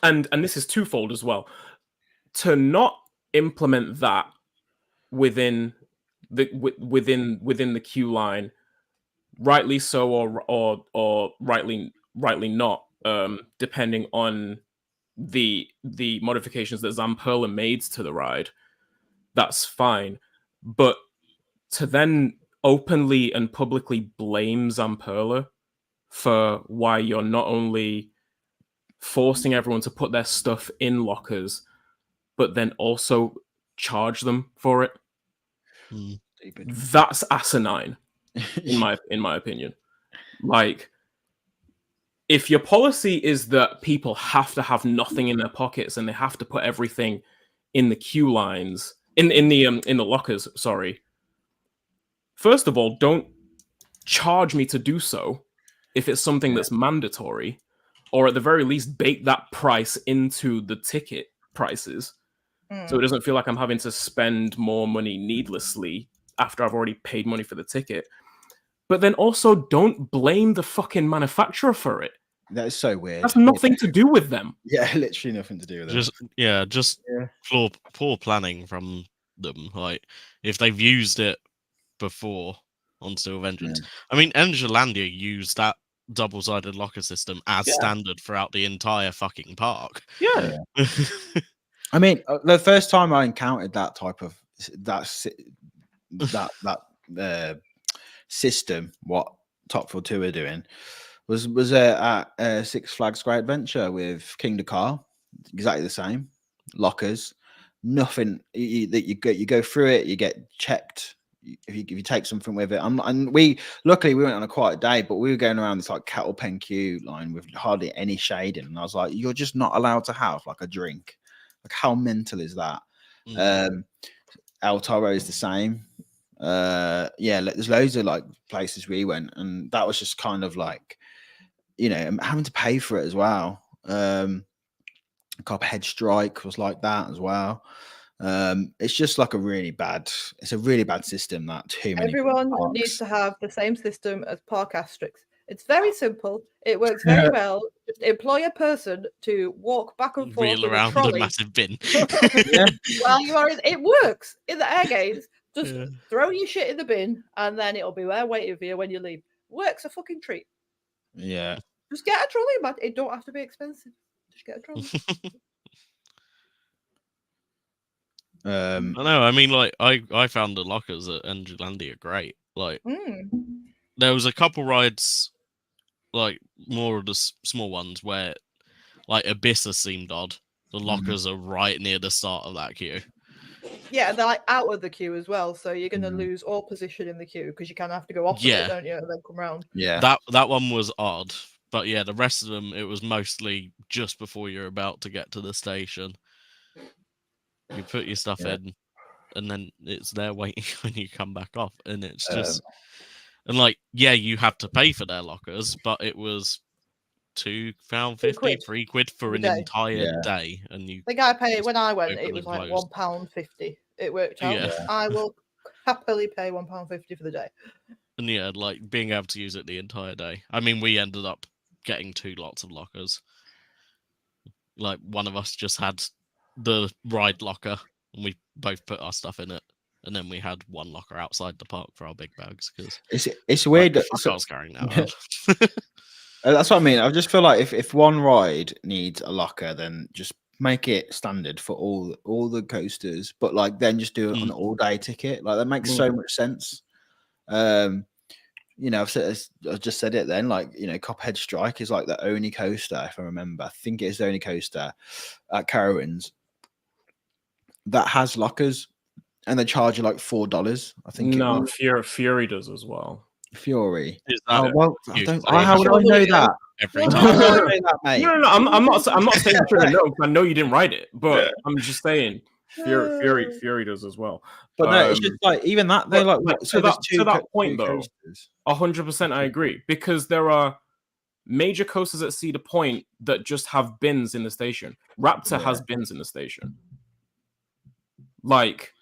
S2: And this is twofold as well. To not implement that within the queue line, rightly so or rightly not, depending on the modifications that Zamperla made to the ride, that's fine. But to then openly and publicly blame Zamperla for why you're not only forcing everyone to put their stuff in lockers, but then also charge them for it. That's asinine, in my opinion. Like, if your policy is that people have to have nothing in their pockets and they have to put everything in the queue lines, in the lockers, sorry. First of all, don't charge me to do so if it's something that's mandatory, or at the very least bake that price into the ticket prices. So it doesn't feel like I'm having to spend more money needlessly after I've already paid money for the ticket. But then also don't blame the fucking manufacturer for it.
S1: That is so weird.
S2: That's nothing to do with them.
S1: Yeah, literally nothing to do with them.
S3: Just poor planning from them. Like, if they've used it before on Steel Vengeance. I mean, Energylandia used that double-sided locker system as standard throughout the entire fucking park.
S2: Yeah.
S1: I mean, the first time I encountered that type of system, what Top Thrill 2 are doing, was at Six Flags Great Adventure with King Dakar. Exactly the same lockers. Nothing. You go through it. You get checked. If you take something with it, and we luckily we went on a quiet day, but we were going around this like cattle pen queue line with hardly any shading, and I was like, you're just not allowed to have like a drink. Like, how mental is that? El Toro is the same. There's loads of like places we went, and that was just kind of like, having to pay for it as well. Copperhead Strike was like that as well. It's just like a really bad system that too many
S4: everyone needs to have the same system as Park Asterix. It's very simple. It works very well. Just employ a person to walk back and forth
S3: Reel
S4: with a
S3: around a
S4: trolley
S3: massive bin.
S4: while you are. It works in the air games. Just
S3: Yeah.
S4: throw your shit in the bin, and then it'll be there waiting for you when you leave. Works a fucking treat.
S1: Yeah.
S4: Just get a trolley, but it don't have to be expensive. Just get a trolley.
S3: I know. I mean, like, I found the lockers at Angelandia great. Like, there was a couple rides, like more of the small ones, where like Abyssa seemed odd. The lockers are right near the start of that queue.
S4: Yeah, they're like out of the queue as well, so you're gonna lose all position in the queue because you kind of have to go off of it, don't you, and then come round.
S1: Yeah.
S3: That one was odd, but yeah, the rest of them it was mostly just before you're about to get to the station. You put your stuff in, and then it's there waiting when you come back off, and it's just and like you have to pay for their lockers, but it was £2.50, £3 for an entire day, and you.
S4: I think I paid when I went. It was like £1.50. It worked out.
S3: Yeah.
S4: I will happily pay £1.50 for the day.
S3: And yeah, like being able to use it the entire day. I mean, we ended up getting 2 lots of lockers. Like one of us just had the ride locker, and we both put our stuff in it, and then we had one locker outside the park for our big bags because
S1: it's weird.
S3: I was carrying that around.
S1: That's what I mean. I just feel like if one ride needs a locker, then just make it standard for all the coasters, but like then just do it on an all-day ticket. Like that makes so much sense. You know, I've just said it then. Like, you know, Copperhead Strike is like the only coaster, if I remember. I think it is the only coaster at Carowinds that has lockers, and they charge you like $4. I think.
S2: No, Fury does as well.
S1: Fury.
S3: Oh,
S1: well, how would I know that?
S3: Every time.
S2: No, I'm not saying I should know. I know you didn't write it, but I'm just saying Fury does as well.
S1: But no, it's just like even that they're like
S2: to that point though. 100%, I agree, because there are major coasters at Cedar Point that just have bins in the station. Raptor has bins in the station. Like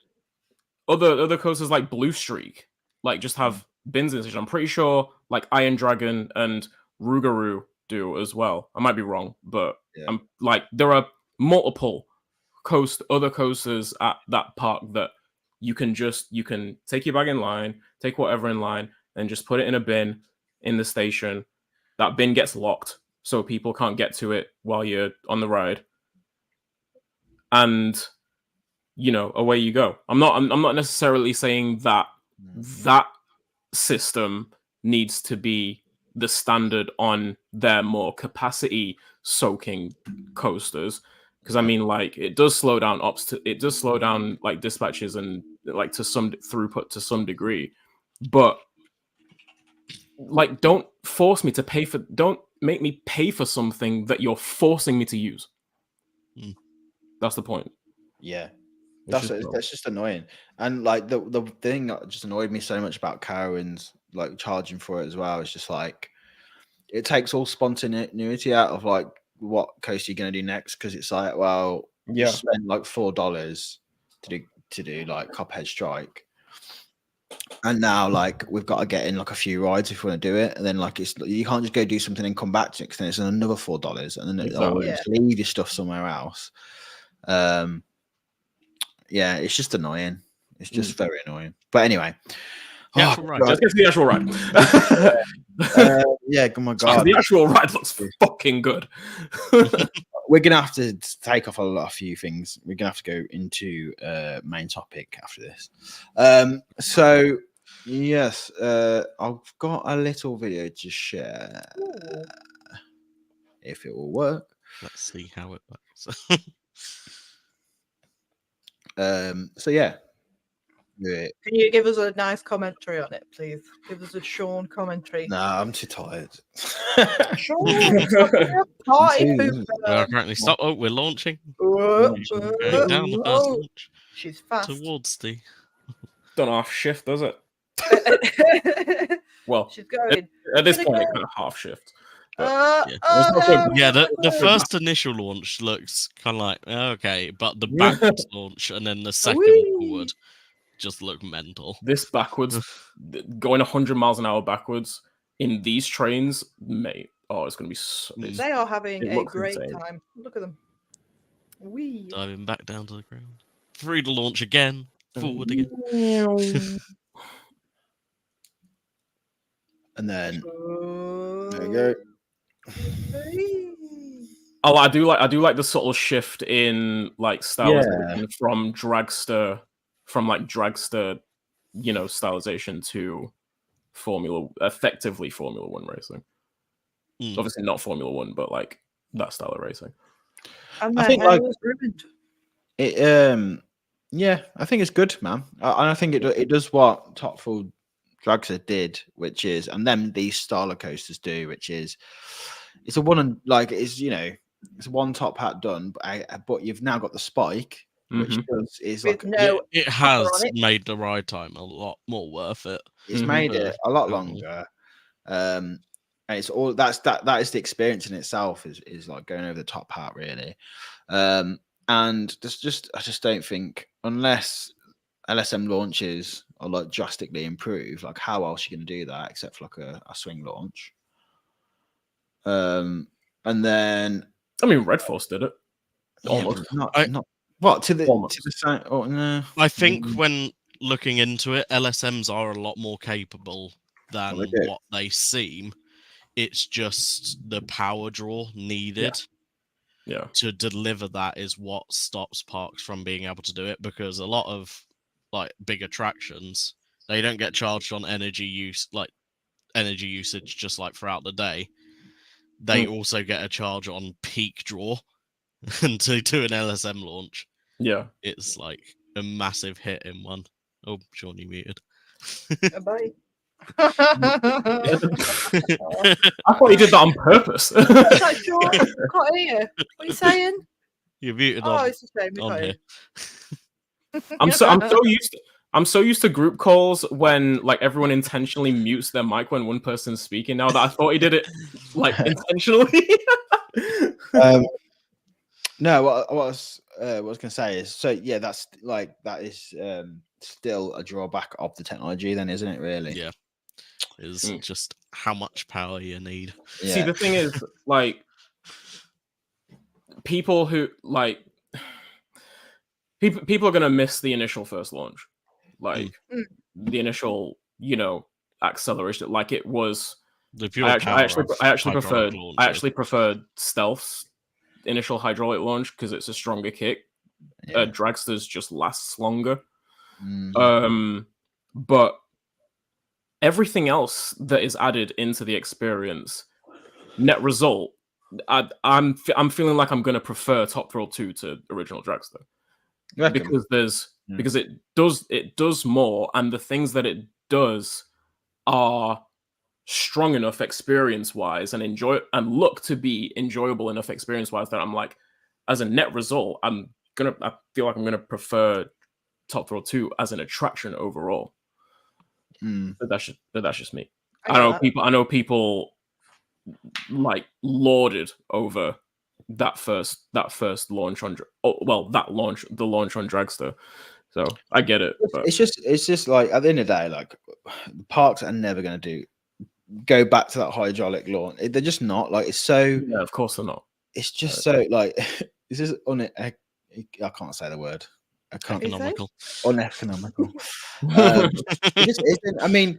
S2: other coasters like Blue Streak, like just have bins in the station. I'm pretty sure like Iron Dragon and Rougarou do as well. I might be wrong, but I'm like there are multiple other coasters at that park that you can take your bag in line, take whatever in line, and just put it in a bin in the station. That bin gets locked so people can't get to it while you're on the ride. And you know, away you go. I'm not necessarily saying that that system needs to be the standard on their more capacity soaking coasters, because I mean, like, it does slow down like dispatches and like to some throughput to some degree, but like don't make me pay for something that you're forcing me to use. That's the point.
S1: Yeah. That's just annoying. And like the thing that just annoyed me so much about Carowinds, like charging for it as well, is just like it takes all spontaneity out of like what coaster you're gonna do next, because it's like, well, you spend like $4 to do like Copperhead Strike, and now like we've got to get in like a few rides if we want to do it, and then like you can't just go do something and come back to it, because then it's another $4, and then just leave your stuff somewhere else. Yeah, it's just annoying. It's just very annoying. But anyway,
S2: let's get to the actual ride.
S1: Yeah, oh my god,
S2: the actual ride looks fucking good.
S1: We're gonna have to take off a few things. We're gonna have to go into main topic after this. So yes, I've got a little video to share. If it will work.
S3: Let's see how it works.
S1: So yeah.
S4: Can you give us a nice commentary on it, please? Give us a Sean commentary.
S1: Nah, I'm too tired.
S4: Sean, party pooper.
S3: Apparently, stop. Oh, we're launching.
S4: Going
S3: down the first launch.
S4: She's fast.
S3: Towards the.
S2: Don't half shift, does it? Well,
S4: she's going.
S2: At this point, it kind of half shift.
S3: The first initial launch looks kind of like okay, but the backwards launch and then the second forward just look mental.
S2: This backwards, going 100 miles an hour backwards, in these trains, mate. Oh, it's gonna be.
S4: They are having
S2: it
S4: a
S2: looks
S4: great
S2: insane.
S4: time. Look at them. Wee.
S3: Diving back down to the ground. Through the launch again. Forward again.
S1: And then there you
S4: There
S1: go.
S2: Oh, I do like the subtle shift in like stylization from dragster, stylization to effectively Formula One racing. Obviously not Formula One, but like that style of racing.
S4: And
S1: I think
S4: hair was ruined.
S1: it. Yeah, I think it's good, man. I think it does what Top Full Dragster did, which is, and then these Starler coasters do, which is, it's a one it's a one top hat done, but you've now got the spike, which is like
S3: it has made the ride time a lot more worth it.
S1: It's made it a lot longer, and it's all that is the experience in itself is like going over the top hat really, and I just don't think unless LSM launches are like drastically improved, like how else are you going to do that except for like a swing launch? And then
S2: I mean, Red Force did it almost.
S1: Not what to the side. Oh no,
S3: I think when looking into it, LSMs are a lot more capable than what they seem. It's just the power draw needed to deliver that is what stops parks from being able to do it, because a lot of like big attractions, they don't get charged on energy usage just like throughout the day. They also get a charge on peak draw. And to do an LSM launch, it's like a massive hit in one. Oh, Sean, you muted.
S4: Bye.
S2: I thought you did that on purpose.
S4: Like, Sean, I can't hear you. What are you saying?
S3: You're muted
S4: it's a shame.
S3: on here.
S2: I'm so used to group calls when like everyone intentionally mutes their mic when one person's speaking now that I thought he did it like intentionally.
S1: No, what I was gonna say is, so yeah, that is still a drawback of the technology, then, isn't it? Really?
S3: Yeah, it's just how much power you need.
S1: Yeah.
S2: See, the thing is, like, people who like people are gonna miss the initial first launch, like the initial, acceleration. Like it was. I actually preferred Stealth's initial hydraulic launch because it's a stronger kick. Dragsters just lasts longer. But everything else that is added into the experience, net result, I'm feeling like I'm going to prefer Top Thrill 2 to original Dragster because it does more, and the things that it does are strong enough experience wise and look to be enjoyable enough experience wise that I'm like, as a net result, I feel like I'm gonna prefer Top Thrill 2 as an attraction overall. But that's just me. I know people like lauded over that first launch on the launch on Dragster. So I get it. But
S1: It's just like at the end of the day, like the parks are never gonna go back to that hydraulic launch. They're just not, like, it's so,
S2: yeah, of course they're not.
S1: It's just so like this is I can't say the word.
S3: Economical.
S1: Uneconomical. It just isn't. I mean,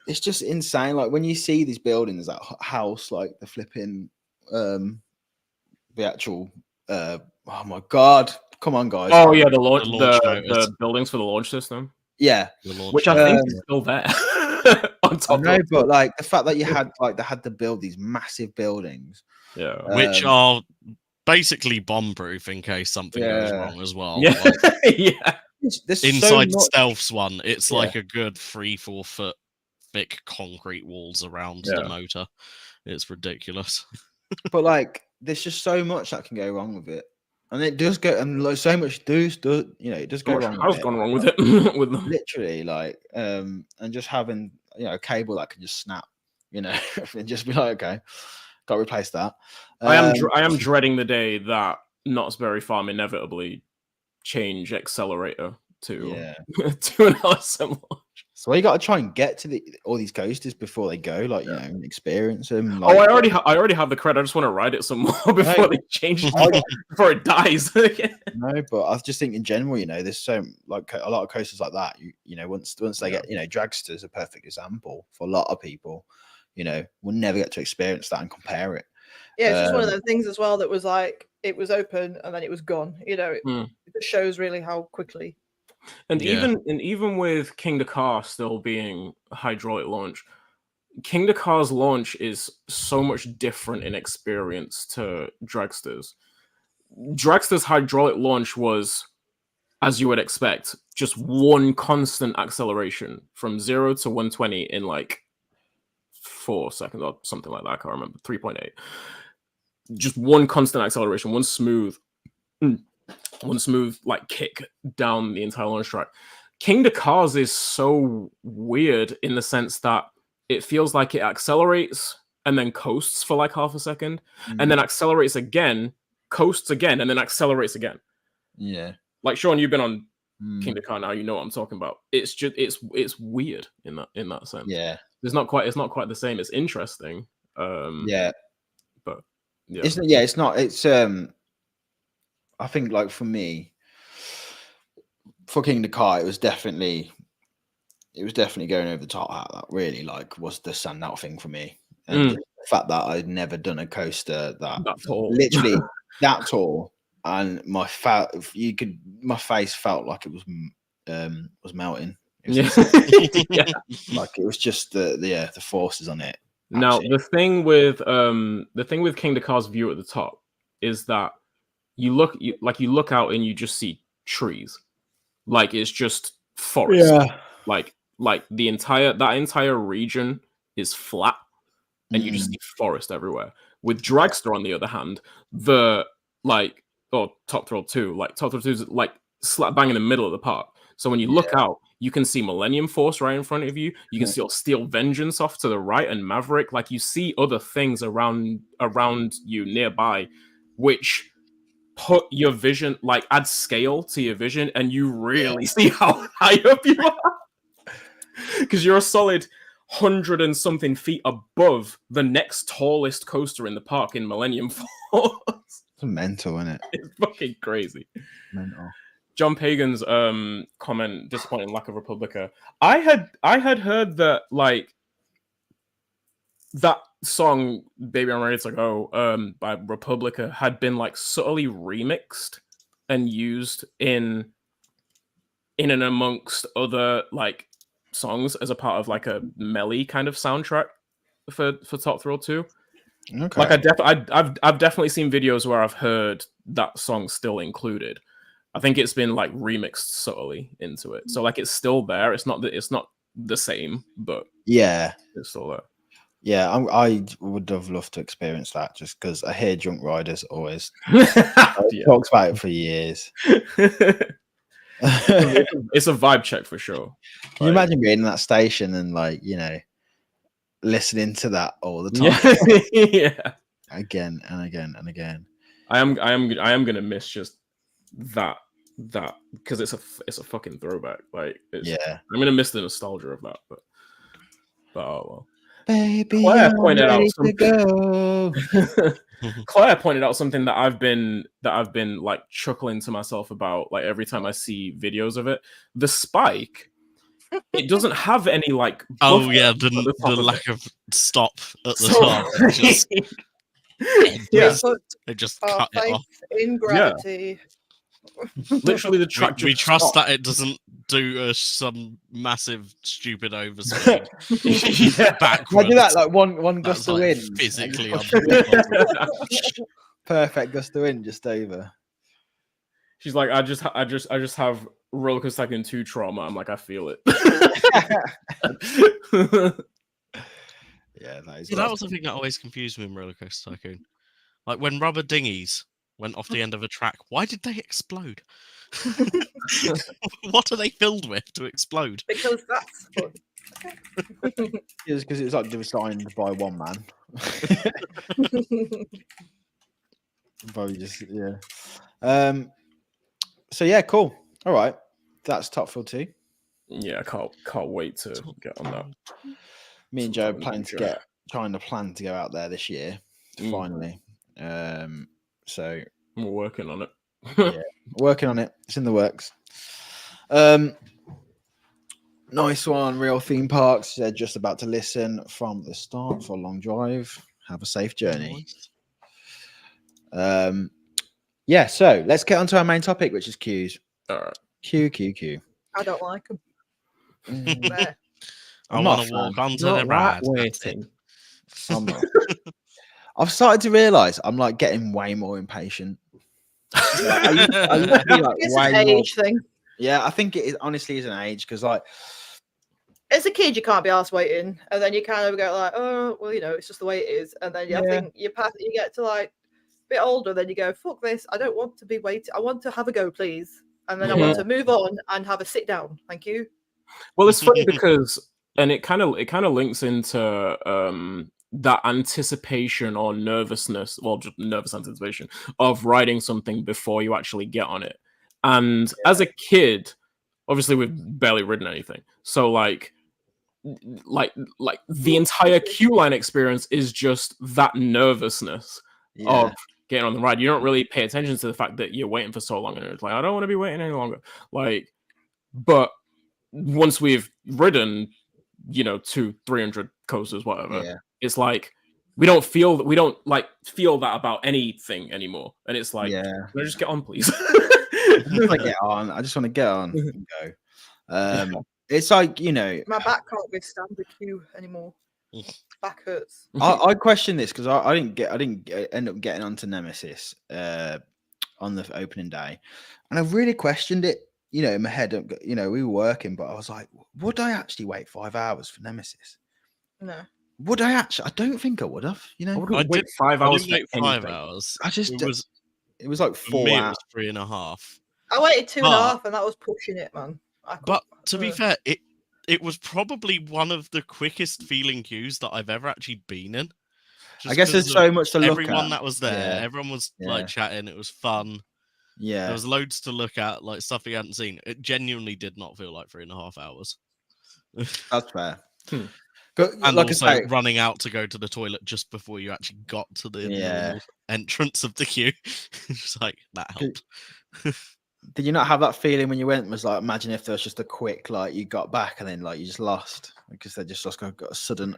S1: it's just insane. Like when you see these buildings, that house, like the flipping the actual oh my god, come on guys.
S2: Oh yeah, the buildings for the launch system.
S1: Yeah,
S2: which I think is still there. On top
S1: but like the fact that they had to build these massive buildings,
S3: which are basically bomb-proof in case something goes wrong as well.
S2: Yeah,
S3: like, inside Stealth's one, it's like a good 3-4 foot thick concrete walls around the motor. It's ridiculous.
S1: But like, there's just so much that can go wrong with it. And it does go, and like so much it does go wrong.
S2: I've gone wrong with it. With them.
S1: Literally, like, and just having a cable that can just snap, and just be like, okay, got to replace that.
S2: I am dreading the day that Knott's Berry Farm inevitably change accelerator to to an LSM launch.
S1: So you got to try and get to all these coasters before they go, like you know, and experience them.
S2: Oh,
S1: Like,
S2: I already have the credit. I just want to ride it some more before they change it, before it dies.
S1: no, but I just think in general, you know, there's so like a lot of coasters like that. You know, once they get, you know, Dragster's a perfect example for a lot of people. You know, we'll never get to experience that and compare it.
S4: Yeah, it's just one of those things as well that was like it was open and then it was gone. You know, it just shows really how quickly.
S2: And even with King Dakar still being hydraulic launch, King Dakar's launch is so much different in experience to Dragster's. Dragster's hydraulic launch was, as you would expect, just one constant acceleration from 0 to 120 in like 4 seconds or something like that. I can't remember. 3.8. Just one constant acceleration, one smooth like kick down the entire launch track. King Dakar's is so weird in the sense that it feels like it accelerates and then coasts for like half a second, and then accelerates again, coasts again, and then accelerates again.
S1: Yeah.
S2: Like Sean, you've been on King Dakar now, you know what I'm talking about. It's just it's weird in that sense.
S1: Yeah.
S2: It's not quite the same. It's interesting.
S1: Yeah.
S2: But yeah.
S1: It's not. It's I think like for me, for King Dakar, it was definitely going over the top. That really like was the standout thing for me, and the fact that I'd never done a coaster that
S2: tall.
S1: literally that tall, and my face felt like it was melting. It was like it was just the forces on it.
S2: Now the thing with King Dakar's view at the top is that you look out and you just see trees, like it's just forest. Like that entire region is flat, and you just see forest everywhere. With Dragster, on the other hand, Top Thrill 2, like Top Thrill 2 is like slap bang in the middle of the park. So when you look out, you can see Millennium Force right in front of you. You can see Steel Vengeance off to the right and Maverick. Like you see other things around you nearby, which put your vision, like add scale to your vision, and you really see how high up you are. Because you're a solid 100 and something feet above the next tallest coaster in the park in Millennium Force.
S1: It's mental, isn't it?
S2: It's fucking crazy.
S1: Mental.
S2: John Pagan's comment, disappointing lack of Republica. I had heard that like that song Baby I'm Ready to Go by Republica had been like subtly remixed and used in and amongst other like songs as a part of like a melee kind of soundtrack for Top Thrill 2.
S1: Okay.
S2: Like I've definitely seen videos where I've heard that song still included. I think it's been like remixed subtly into it. So like it's still there. It's not the same, but
S1: yeah,
S2: it's still there.
S1: Yeah, I would have loved to experience that just because I hear Drunk Riders always talks about it for years.
S2: It's a vibe check for sure.
S1: Can you imagine being in that station and like, you know, listening to that all the time?
S2: Yeah.
S1: Again and again and again.
S2: I am gonna miss just that because it's a fucking throwback. Like I'm gonna miss the nostalgia of that, but oh well.
S1: Baby,
S2: Claire pointed out something that I've been like chuckling to myself about like every time I see videos of it. The spike, it doesn't have any like
S3: the lack of stop at the top. They just cut it off.
S4: In gravity.
S2: Literally the track
S3: we trust that it doesn't do some massive stupid overspeed backwards.
S1: I do that like one gust of wind
S3: physically
S1: perfect gust of wind just over.
S2: She's like, I just have Roller Coaster Tycoon 2 trauma. I'm like, I feel it.
S1: Yeah,
S3: that was the thing that always confused me in Roller Coaster Tycoon. Like when rubber dinghies went off the end of a track, why did they explode? What are they filled with to explode?
S4: Because that's fun.
S1: It's because it's like designed by one man. Probably just So yeah, cool. All right, that's Top Thrill 2.
S2: Yeah, I can't wait to get on that.
S1: Me and Joe
S2: Sometime in the future.
S1: trying to plan to go out there this year. Finally. So
S2: We're working on it.
S1: yeah, working on it. It's in the works. Nice one. Real Theme Parks. They're just about to listen from the start for a long drive. Have a safe journey. Yeah, so let's get on to our main topic, which is queues.
S2: All right.
S1: Q.
S4: I don't like them.
S3: I want to walk onto the ride.
S2: Waiting.
S1: I'm not. I've started to realize I'm like getting way more impatient. I used to be, like,
S4: It's
S1: way
S4: an
S1: more-
S4: age thing.
S1: Yeah, I think it is, honestly is an age because like
S4: As a kid, you can't be asked waiting, and then you kind of go like, oh, well, it's just the way it is. And then I think you get to like a bit older, then you go, fuck this, I don't want to be waiting. I want to have a go, please. And then I want to move on and have a sit down. Thank you.
S2: Well, it's funny because, and it kind of links into that anticipation or nervousness, well, just nervous anticipation of riding something before you actually get on it. And as a kid, obviously we've barely ridden anything, so like the entire queue line experience is just that nervousness of getting on the ride. You don't really pay attention to the fact that you're waiting for so long, and it's like, I don't want to be waiting any longer. Like, but once we've ridden, 200-300 coasters, whatever, it's like we don't feel that about anything anymore. And it's like, can I just get on, please?
S1: I just want to get on. I just want to get on and go. It's like,
S4: My back can't withstand the queue anymore. Back hurts.
S1: I question this because I didn't end up getting onto Nemesis on the opening day, and I really questioned it. In my head, we were working, but I was like, would I actually wait 5 hours for Nemesis?
S4: No.
S1: Would I actually? I don't think I would have.
S2: I did 5 hours.
S3: I didn't wait 5 hours.
S1: It was like 4 hours.
S3: It was 3.5.
S4: I waited 2.5, and that was pushing it, man.
S3: But to be fair, it was probably one of the quickest feeling queues that I've ever actually been in.
S1: I guess there's so much to look at.
S3: Everyone that was there, everyone was like chatting. It was fun.
S1: Yeah,
S3: there was loads to look at, like stuff you hadn't seen. It genuinely did not feel like 3.5 hours.
S1: That's fair.
S3: And like also running out to go to the toilet just before you actually got to the entrance of the queue. Just like that helped.
S1: Did you not have that feeling when you went? Was like, imagine if there was just a quick, like you got back and then like you just lost because they just got a sudden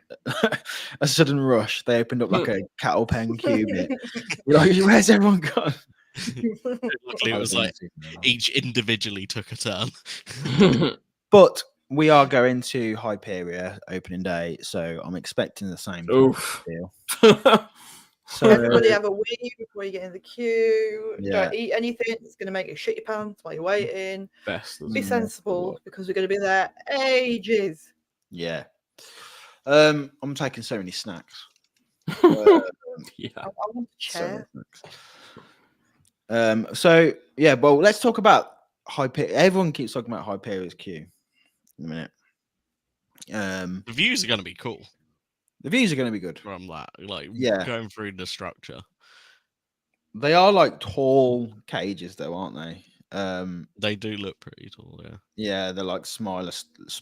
S1: rush. They opened up like a cattle pen queue bit. You're like, where's everyone gone?
S3: Luckily, it was like each individually took a turn.
S1: But we are going to Hyperia opening day, so I'm expecting the same deal.
S4: So everybody have a wee before you get in the queue.
S1: Yeah.
S4: Don't eat anything. It's going to make you shit your pants while you're waiting.
S2: Best.
S4: Be sensible because we're going to be there ages.
S1: Yeah. I'm taking so many snacks.
S2: Yeah.
S4: I want a chair.
S1: So yeah, well, let's talk about Hyperia. Everyone keeps talking about Hyperia's queue in a minute.
S3: The views are going to be cool.
S1: The views are going to be good
S3: from that, going through the structure.
S1: They are like tall cages, though, aren't they?
S3: They do look pretty tall, yeah.
S1: Yeah, they're like smiler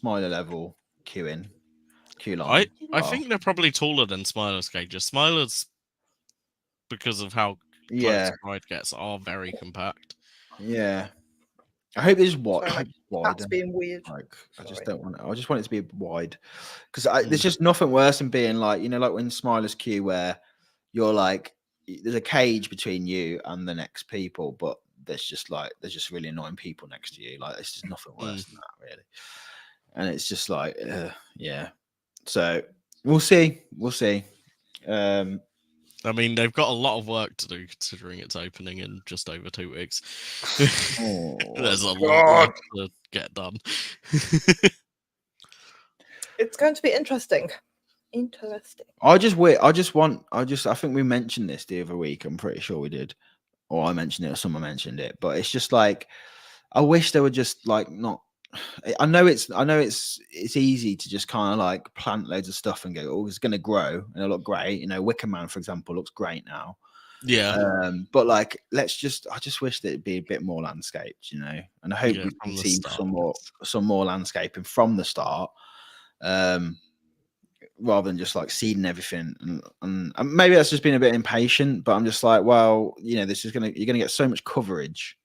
S1: level queue line.
S3: I think they're probably taller than Smiler's cages. Smiler's, because of how close the ride gets, are very compact.
S1: Yeah. I hope this is wide.
S4: That's being weird.
S1: Like, I just don't want it. I just want it to be wide because there's just nothing worse than being like, like when Smiler's queue where you're like, there's a cage between you and the next people, but there's just really annoying people next to you. Like, it's just nothing worse than that, really. And it's just like, yeah. So we'll see.
S3: I mean, they've got a lot of work to do considering it's opening in just over 2 weeks. There's a lot of work to get done.
S4: It's going to be interesting.
S1: I think we mentioned this the other week. I'm pretty sure we did. Or I mentioned it or someone mentioned it. But it's just like, I wish they were just like not. I know it's easy to just kind of like plant loads of stuff and go, oh, it's going to grow and it'll look great. Wicker Man, for example, looks great now.
S3: Yeah.
S1: But like, I just wish that it'd be a bit more landscaped, you know. And I hope
S3: Yeah,
S1: we
S3: from
S1: can
S3: the
S1: see
S3: start.
S1: some more landscaping from the start. Rather than just like seeding everything, and maybe that's just being a bit impatient. But I'm just like, well, you know, you're gonna get so much coverage,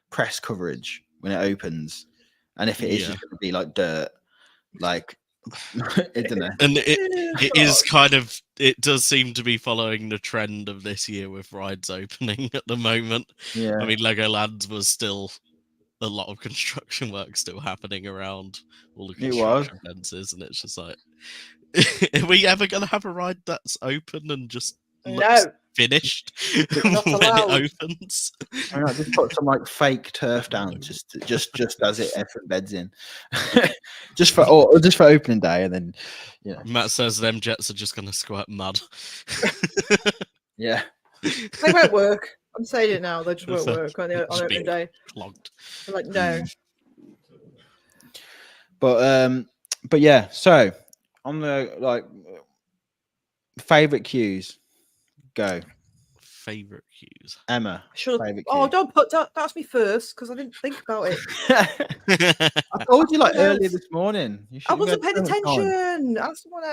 S1: press coverage when it opens, and if it is just gonna be like dirt, like I don't know.
S3: And it does seem to be following the trend of this year with rides opening at the moment.
S1: Yeah,
S3: I mean, Legoland was still a lot of construction work still happening around all the
S1: It was.
S3: construction fences, and it's just like, are we ever going to have a ride that's open and just looks
S4: No.
S3: finished
S4: Not
S3: when
S4: allowed.
S3: it opens?
S1: Why not just put some like fake turf down, just as it effort beds in, just for opening day, and then you know.
S3: Matt says them jets are just going to squirt mud.
S1: Yeah,
S4: They won't work. I'm saying it now. They just won't work on
S3: Just
S4: opening
S3: be
S4: day.
S3: clogged.
S4: I'm like, no.
S1: but yeah. So on the like favorite queues, go
S3: Favorite queues.
S1: Emma.
S4: Sure.
S1: Favorite
S4: Oh,
S1: queue.
S4: that's me first because I didn't think about it.
S1: I told you like
S4: Yes.
S1: earlier this morning. You
S4: I
S1: should
S4: wasn't paying
S1: have so much time.
S4: attention. Ask someone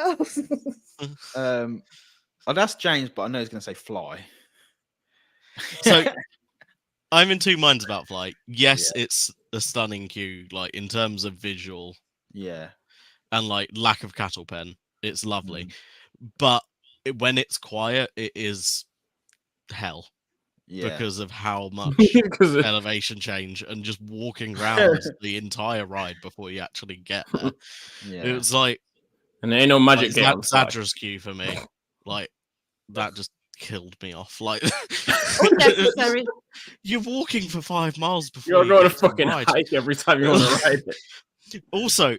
S4: else.
S1: I'd ask James, but I know he's going to say fly.
S3: So I'm in two minds about Flight. Yes, it's a stunning queue, like in terms of visual,
S1: Yeah,
S3: and like lack of cattle pen. It's lovely, but when it's quiet, it is hell
S1: yeah.
S3: because of how much
S2: Because
S3: elevation change and just walking around the entire ride before you actually get there.
S1: Yeah.
S3: It was like,
S2: and there ain't no magic
S3: like
S2: gate on Fly.
S3: Zadra's queue for me. Like that just killed me off. Like
S4: Unnecessary.
S3: you're walking for 5 miles before
S2: You're
S3: you
S2: going to
S3: get to the
S2: fucking
S3: ride.
S2: hike every time you want to ride it.
S3: Also,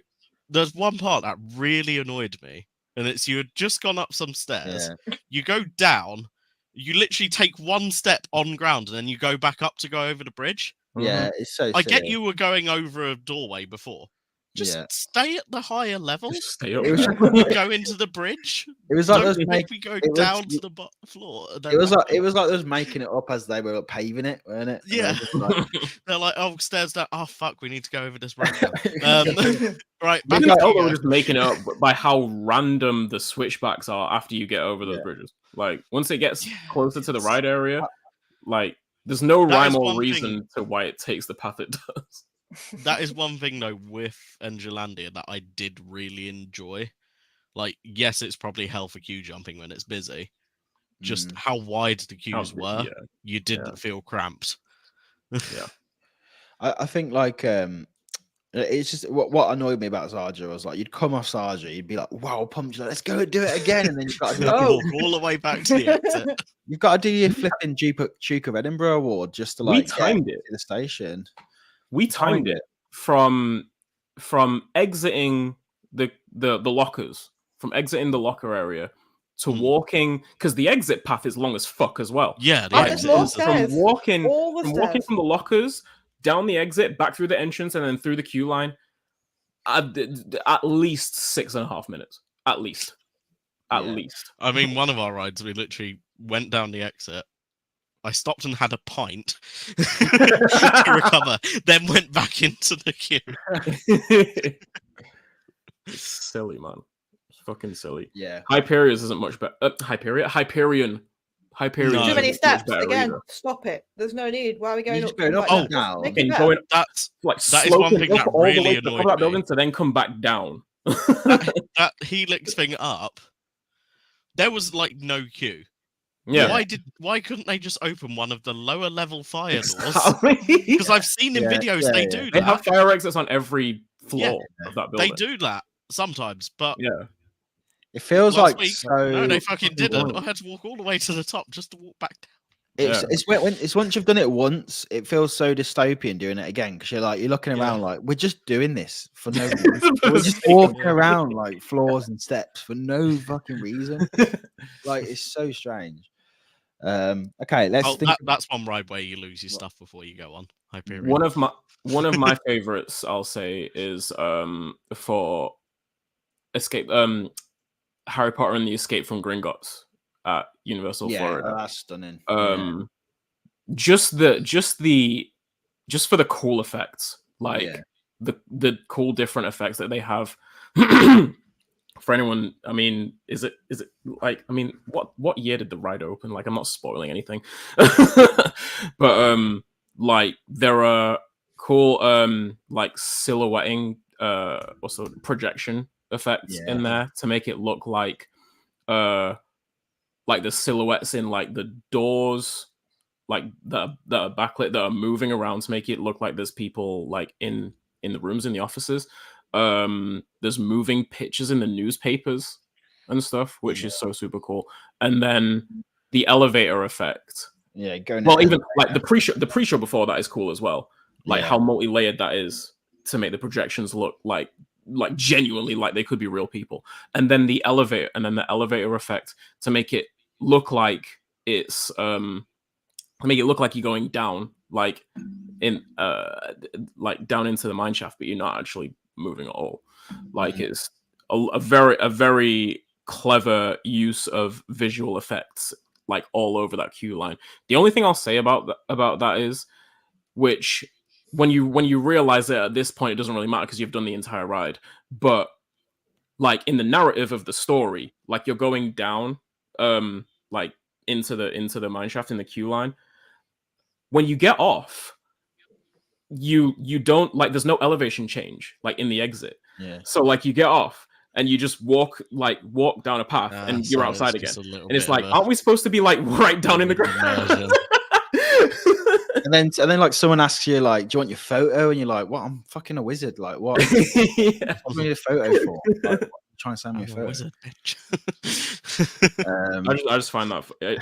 S3: there's one part that really annoyed me, and it's you had just gone up some stairs, you go down, you literally take one step on ground, and then you go back up to go over the bridge.
S1: Yeah, it's so
S3: I get
S1: silly.
S3: you were going over a doorway before. Just stay at the higher level.
S2: Just stay up
S1: It was-
S2: there.
S3: Go into the bridge.
S1: It was like
S3: Don't
S1: those
S3: make me go down to the floor. and then
S1: It was
S3: back
S1: like
S3: up.
S1: it was like they was making it up as they were paving it, weren't it? And they
S3: Yeah.
S1: were just like,
S3: They're like, oh, stairs down. Oh, fuck, we need to go over this road now. Right, back
S2: Maybe
S3: up
S2: I
S3: you
S2: thought we were
S3: go.
S2: just making it up by how random the switchbacks are after you get over those bridges. Like once it gets closer to the ride area, like there's no
S3: That
S2: rhyme
S3: is
S2: or
S3: one
S2: reason
S3: thing.
S2: to why it takes the path it does.
S3: That is one thing though with Angelandia that I did really enjoy. Like, yes, it's probably hell for queue jumping when it's busy. Just how wide the queues were, you didn't feel cramped.
S1: I think like it's just what annoyed me about Zarja was like you'd come off Zarja, you'd be like, wow, pumped, like, let's go do it again, and then you've got to do
S3: Walk all the way back to the exit.
S1: you've got to do your flipping Duke of Edinburgh award just to like
S2: We timed
S1: get
S2: it.
S1: to the station.
S2: We timed it from exiting the lockers, from exiting the locker area to walking, because the exit path is long as fuck as well.
S3: Yeah, the
S4: Right,
S3: exit
S4: more
S3: is
S4: stairs.
S2: From walking
S4: All the stairs.
S2: from the lockers down the exit, back through the entrance, and then through the queue line, at least 6.5 minutes. At least.
S3: I mean, one of our rides, we literally went down the exit. I stopped and had a pint to recover, then went back into the queue.
S2: It's silly, man. It's fucking silly.
S1: Yeah.
S2: Hyperius isn't much better. Hyperion. Hyperion.
S3: No.
S4: Too many
S2: isn't much
S4: steps.
S2: better
S4: Again,
S2: either.
S4: stop it. There's no need. Why are we going
S1: You're
S4: up?
S1: just going up
S4: back
S1: and down.
S4: Make it
S2: And
S4: better.
S2: going
S3: That is one
S2: sloping
S3: thing
S2: up
S3: that
S2: all the
S3: really
S2: way to the top of
S3: annoyed
S2: that
S3: me.
S2: building to then come back down.
S3: That Helix thing up, there was like no queue.
S2: Yeah.
S3: Why couldn't they just open one of the lower level fire doors?
S2: Exactly.
S3: Because I've seen in videos they do
S2: They have
S3: that.
S2: fire exits on every floor of that
S3: They
S2: building.
S3: do that sometimes, but
S2: Yeah.
S1: It feels
S3: last
S1: like
S3: week,
S1: so.
S3: no, they fucking didn't.
S2: wrong.
S3: I had to walk all the way to the top just to walk back down.
S1: It's once you've done it once, it feels so dystopian doing it again because you're looking around like we're just doing this for no reason. We're just walking around like floors and steps for no fucking reason. Like it's so strange. Okay, let's think.
S3: That's one ride where you lose your stuff before you go on. Hyperion.
S2: One of my favorites, I'll say, is for Escape Harry Potter and the Escape from Gringotts. at Universal
S1: Yeah,
S2: Florida.
S1: that's stunning.
S2: Just for the cool effects, like the cool different effects that they have. For anyone, I mean, is it like, I mean, what year did the ride open? Like, I'm not spoiling anything, but like there are cool like silhouetting also projection effects in there to make it look like the silhouettes in like the doors, like that are backlit, that are moving around to make it look like there's people like in the rooms in the offices. There's moving pictures in the newspapers and stuff, which is so super cool. And then the elevator effect.
S1: Yeah, going
S2: well, even like the pre-show before that is cool as well. Like how multi-layered that is to make the projections look like genuinely like they could be real people. And then the elevator effect to make it look like it's make it look like you're going down, like in like down into the mine shaft, but you're not actually moving at all. Like it's a very clever use of visual effects, like all over that queue line. The only thing I'll say about that is, which when you realize that at this point it doesn't really matter because you've done the entire ride, but like in the narrative of the story, like you're going down like into the mine shaft in the queue line. When you get off, you don't, like, there's no elevation change like in the exit. So like you get off and you just walk down a path and you're outside again. And it's like, aren't we supposed to be like right down in the ground?
S1: And then like someone asks you like, do you want your photo? And you're like, what? I'm fucking a wizard. Like what? What do you need a photo for? Like, trying to send me a photo.
S3: Wizard, bitch.
S2: I just find that funny.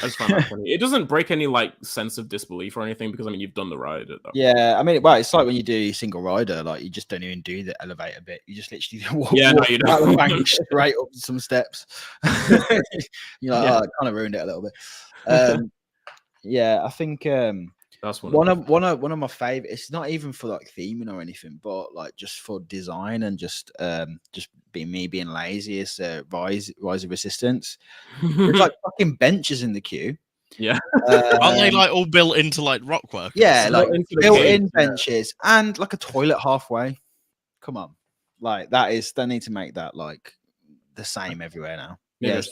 S2: It doesn't break any like sense of disbelief or anything because I mean you've done the ride.
S1: I mean, well, it's like when you do single rider, like you just don't even do the elevator bit. You just literally walk
S2: you
S1: out
S2: don't.
S1: the bank straight up some steps. You're like, oh, I kind of ruined it a little bit. I think
S2: that's
S1: one of my favorite. It's not even for like theming or anything, but like just for design and just being lazy is Rise of Resistance. There's like fucking benches in the queue.
S2: Yeah,
S3: aren't they like all built into like rockwork?
S1: Yeah, like built-in benches and like a toilet halfway. Come on, like they need to make that like the same everywhere now. Yeah,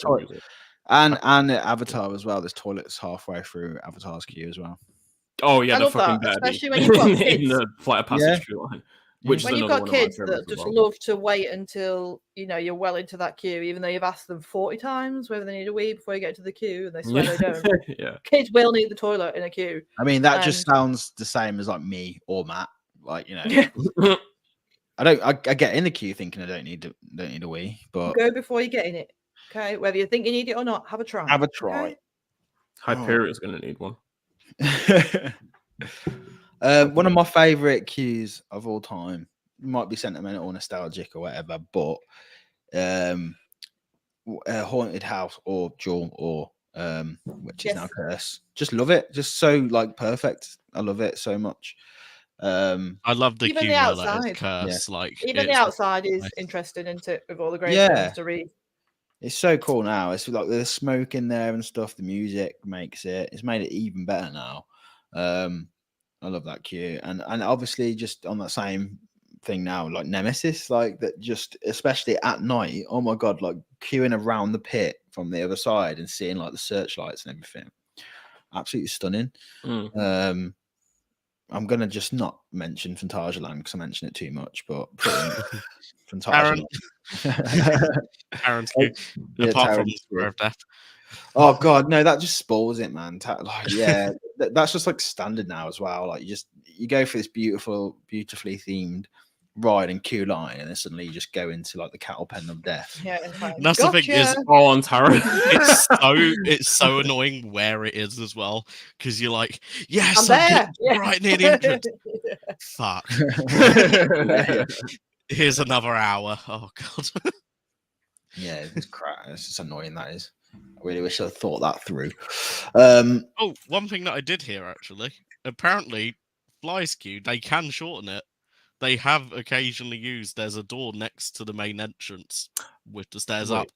S1: and Avatar as well. There's toilets halfway through Avatar's queue as well.
S2: Oh yeah, the fucking
S4: that, especially when you've got kids.
S2: In the flight of passage line.
S4: When you've got kids that just love to wait until you're well into that queue, even though you've asked them 40 times whether they need a wee before you get to the queue, and they swear they don't. Kids will need the toilet in a queue.
S1: I mean, that just sounds the same as like me or Matt. Like I get in the queue thinking I don't need a wee, but
S4: go before you get in it. Okay, whether you think you need it or not, have a try. Okay?
S2: Hyperia's going to need one.
S1: One of my favorite queues of all time, might be sentimental or nostalgic or whatever, but Haunted House or Jewel or which is now Curse. Just love it. Just so like perfect. I love it so much.
S3: I love the queue outside. Curse. Like
S4: even the outside is interesting, isn't it? With all the great things to read.
S1: It's so cool now. It's like there's smoke in there and stuff. The music makes it. It's made it even better now. I love that queue, and obviously just on that same thing now, like Nemesis, like that. Just especially at night. Oh my god, like queuing around the pit from the other side and seeing like the searchlights and everything. Absolutely stunning. I'm gonna just not mention Phantasialand because I mention it too much, but
S3: Phantasialand. Aaron's queue. Apart from Square of Death.
S1: Oh god, no, that just spoils it, man. That's just like standard now as well. Like you go for this beautifully themed ride and queue line, and then suddenly you just go into like the cattle pen of death.
S4: Yeah,
S3: that's the thing is
S2: on Tara.
S3: It's so annoying where it is as well, because you're like, yes, I'm right near the entrance. Fuck. Here's another hour. Oh god.
S1: Yeah, it's crap. It's just annoying. That is. I really wish I thought that through.
S3: One thing that I did hear actually. Apparently, Fly's queue, they can shorten it. They have occasionally used. There's a door next to the main entrance with the stairs up.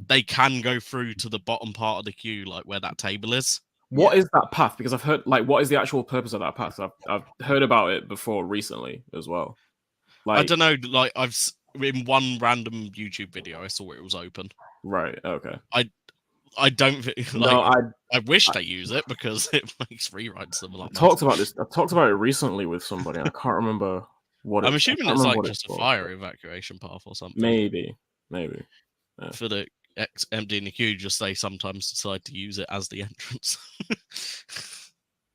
S3: they can go through to the bottom part of the queue, like where that table is.
S2: What is that path? Because I've heard, like, what is the actual purpose of that path? I've heard about it before recently as well. Like,
S3: I don't know. Like in one random YouTube video, I saw it was open.
S2: Right. Okay.
S3: I don't think. Like,
S2: No,
S3: I wish they use it because it makes rewrites them a lot.
S2: I talked about this. I talked about it recently with somebody. And I can't remember what.
S3: I'm assuming it's like just a fire evacuation path or something.
S2: Maybe. Yeah.
S3: For the emptying the queue, just they sometimes decide to use it as the entrance.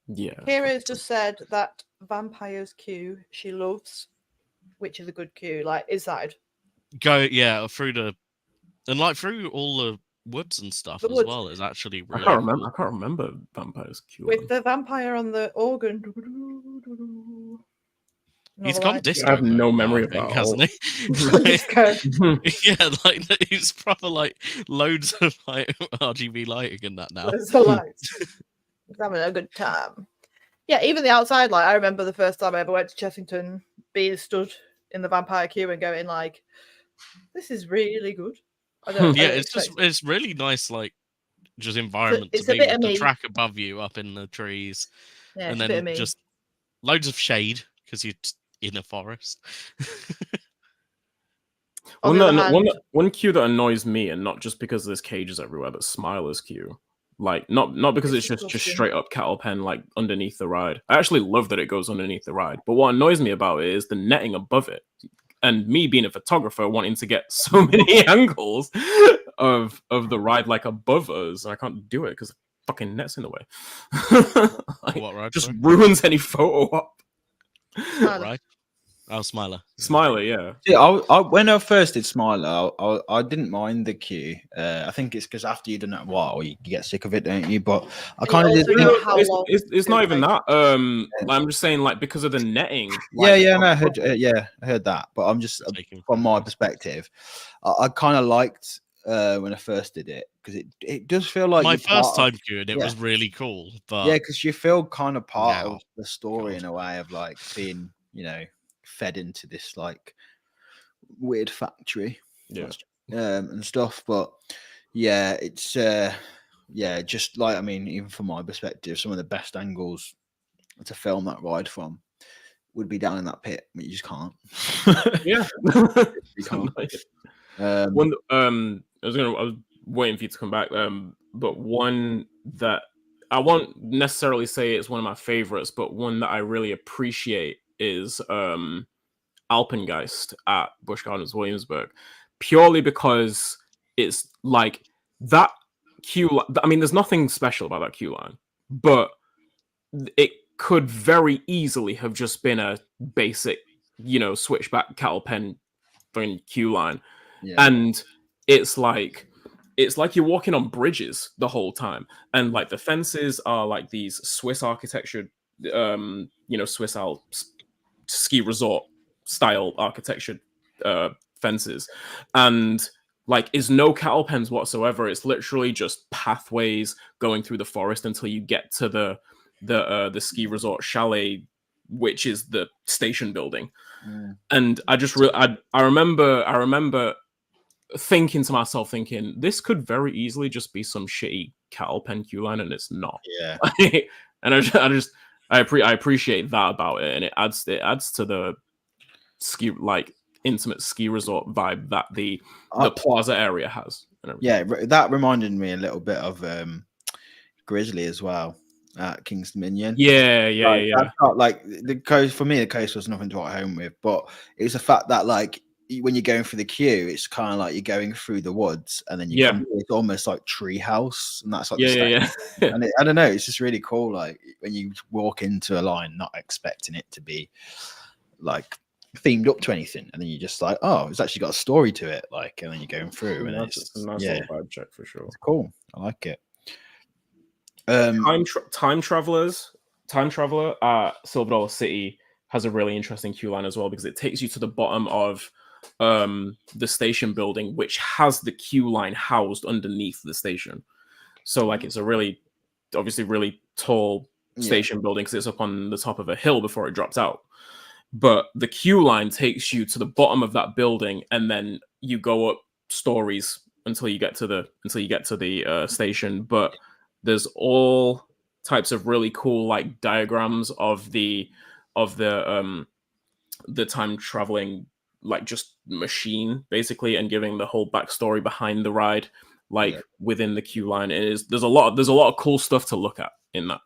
S2: Yeah.
S4: Kira has just said that Vampire's queue she loves, which is a good queue, like inside.
S3: Go through all the woods and stuff as well is actually really
S2: I can't remember Vampire's queue.
S4: With the vampire on the organ.
S3: He's gone disco.
S2: I have no memory of
S3: that,
S2: that,
S3: hasn't he? Yeah, like he's proper like loads of like RGB lighting and that now.
S4: There's the lights. He's having a good time. Yeah, even the outside light. I remember the first time I ever went to Chessington, being stood in the vampire queue and going like, "This is really good."
S3: It's really nice, like just environment to be with the track above you up in the trees, and then just loads of shade because you're in a forest.
S2: One queue that annoys me, and not just because there's cages everywhere, but Smiler's queue. Like not because it's just straight up cattle pen like underneath the ride. I actually love that it goes underneath the ride, but what annoys me about it is the netting above it. And me being a photographer wanting to get so many angles of the ride like above us, I can't do it because the fucking net's in the way. Like,
S3: what ride?
S2: Just ruins any photo op.
S3: Right. Oh, Smiler.
S2: Smiler, yeah.
S1: Yeah, when I first did Smiler, I didn't mind the queue. I think it's because after you've done that a while, you get sick of it, don't you? But I kind of did.
S2: It's not even that. I'm just saying, like, because of the netting. Like,
S1: I heard that. But I'm just from my perspective, I kind of liked when I first did it because it does feel like
S3: my first time queuing. It was really cool, but
S1: because you feel kind of part of the story in a way of like being, fed into this like weird factory and stuff. But it's just like, I mean, even from my perspective, some of the best angles to film that ride from would be down in that pit, but you just can't.
S2: Yeah.
S1: You can't.
S2: I was waiting for you to come back, but one that I won't necessarily say it's one of my favorites, but one that I really appreciate is Alpengeist at Busch Gardens Williamsburg, purely because it's like that queue. I mean, there's nothing special about that queue line, but it could very easily have just been a basic, switchback cattle pen queue line, and it's like you're walking on bridges the whole time, and like the fences are like these Swiss architecture, Swiss Alps ski resort style architecture fences, and like is no cattle pens whatsoever. It's literally just pathways going through the forest until you get to the ski resort chalet, which is the station building. And I just I remember thinking to myself, this could very easily just be some shitty cattle pen queue line, and it's not.
S1: Yeah.
S2: And I appreciate that about it, and it adds to the ski, like, intimate ski resort vibe that the plaza area has.
S1: Yeah, that reminded me a little bit of Grizzly as well at King's Dominion.
S2: Yeah.
S1: Like the coast for me, the coast was nothing to write home with, but it was the fact that like when you're going through the queue, it's kind of like you're going through the woods, and then it's almost like Treehouse, and that's like and I don't know, it's just really cool. Like when you walk into a line, not expecting it to be like themed up to anything, and then you're just like, oh, it's actually got a story to it, like, and then you're going through, and it's
S2: a nice little vibe check for sure.
S1: It's cool. I like it.
S2: Time Traveler at Silver Dollar City has a really interesting queue line as well, because it takes you to the bottom of the station building, which has the queue line housed underneath the station. So like it's a really tall station building because it's up on the top of a hill before it drops out. But the queue line takes you to the bottom of that building, and then you go up stories until you get to the station. But there's all types of really cool like diagrams of the time traveling like just machine basically, and giving the whole backstory behind the ride like within the queue line. There's a lot of cool stuff to look at in that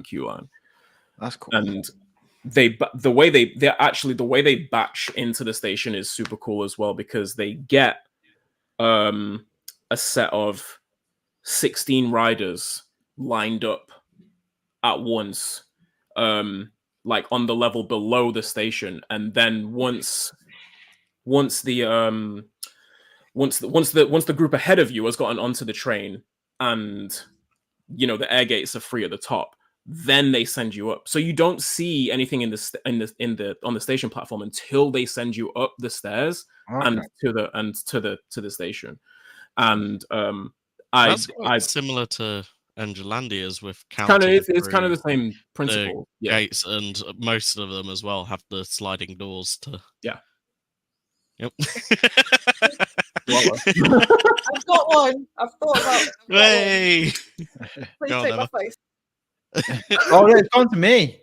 S2: queue line.
S1: That's cool.
S2: And the way they batch into the station is super cool as well, because they get a set of 16 riders lined up at once, like on the level below the station, and then once the group ahead of you has gotten onto the train, and the air gates are free at the top, then they send you up. So you don't see anything on the station platform until they send you up the stairs and to the station. And
S3: that's quite similar to Angelandia's with
S2: it's kind of the same principle.
S3: Gates, and most of them as well have the sliding doors to.
S2: Yeah.
S3: Yep.
S4: I've got one. I've thought about it.
S3: Hey!
S4: Please take my face.
S1: Oh, yeah, it's gone to me.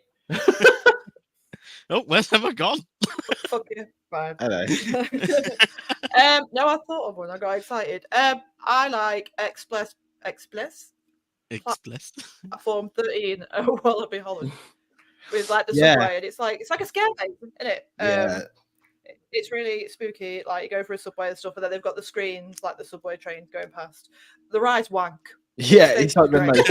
S3: Oh, where's Emma gone?
S4: Fuck you. Fine.
S1: Hello.
S4: No, I thought of one. I got excited. I like Express Platform 13 Wallaby Holland. With like the subway, and it's like a scare base, isn't it? It's really spooky. Like you go through a subway and stuff, and then they've got the screens like the subway train going past. The ride's wank.
S1: Yeah, it's like the most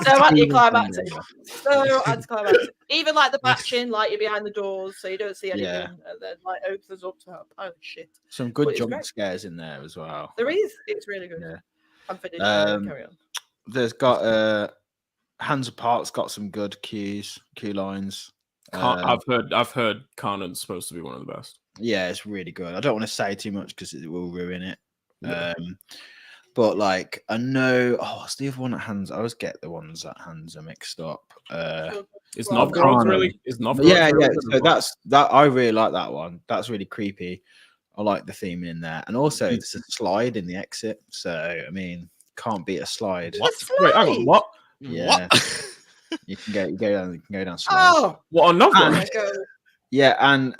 S4: so anticlimactic. So anticlimactic. Even like the batching, like you're behind the doors, so you don't see anything, and then like opens up to help. Oh shit!
S1: Some good jump scares in there as well.
S4: There is. It's really good.
S1: Yeah.
S4: I'm finished. Carry on.
S1: There's got Hands Apart's got some good queue lines.
S2: I've heard Carnon's supposed to be one of the best.
S1: Yeah, it's really good. I don't want to say too much because it will ruin it.
S2: Yeah.
S1: But like I know, what's the other one at Hands? I always get the ones at Hands are mixed up.
S2: Is Novgorod really?
S1: Yeah. So that's that. I really like that one. That's really creepy. I like the theme in there, and also it's a slide in the exit. So I mean, can't beat a slide.
S3: What?
S2: Wait, hang on. What?
S1: Yeah.
S3: What?
S1: You can go down slide.
S4: Oh,
S2: what on Novgorod?
S1: Yeah, and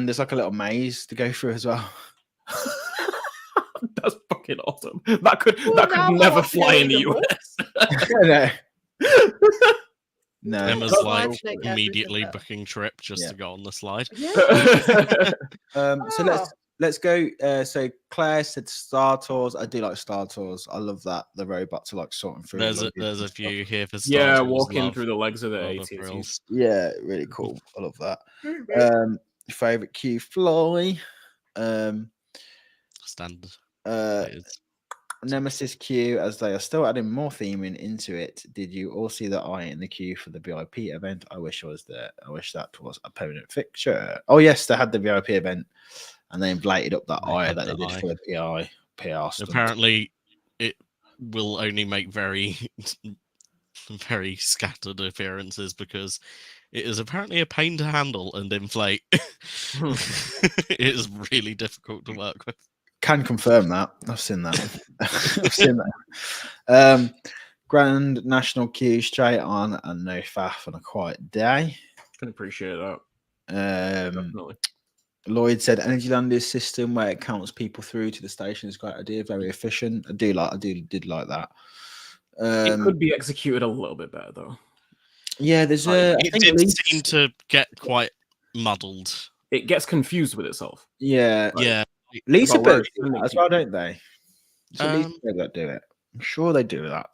S1: there's like a little maze to go through as well.
S2: That's fucking awesome. That could never fly in the US. No.
S3: Emma's like immediately booking trip just to go on the slide.
S4: Yeah.
S1: So let's go. So Claire said Star Tours. I do like Star Tours. I love that the robots are like sorting through.
S3: There's a few here for Star Tours.
S2: Walking through the legs of the AT-ATs.
S1: Yeah, really cool. I love that. Favorite queue fly.
S3: Standard.
S1: Nemesis queue, as they are still adding more theming into it. Did you all see the eye in the queue for the VIP event? I wish I was there. I wish that was a permanent fixture. Oh yes, they had the VIP event, and they inflated up that eye that they did for the PR stuff.
S3: Apparently, it will only make very, very scattered appearances because it is apparently a pain to handle and inflate. It is really difficult to work with.
S1: Can confirm that. I've seen that. I've seen that. Grand National queue straight on and no faff on a quiet day.
S2: Can appreciate that. Definitely.
S1: Lloyd said Energylandia's system where it counts people through to the station is a great idea, very efficient. I did like that.
S2: It could be executed a little bit better though.
S1: Yeah, there's
S3: it did seem to get quite muddled.
S2: It gets confused with itself.
S1: Yeah.
S3: Yeah.
S1: Lisa Bird do that as well, don't they? Lisa Bird do it. I'm sure they do that.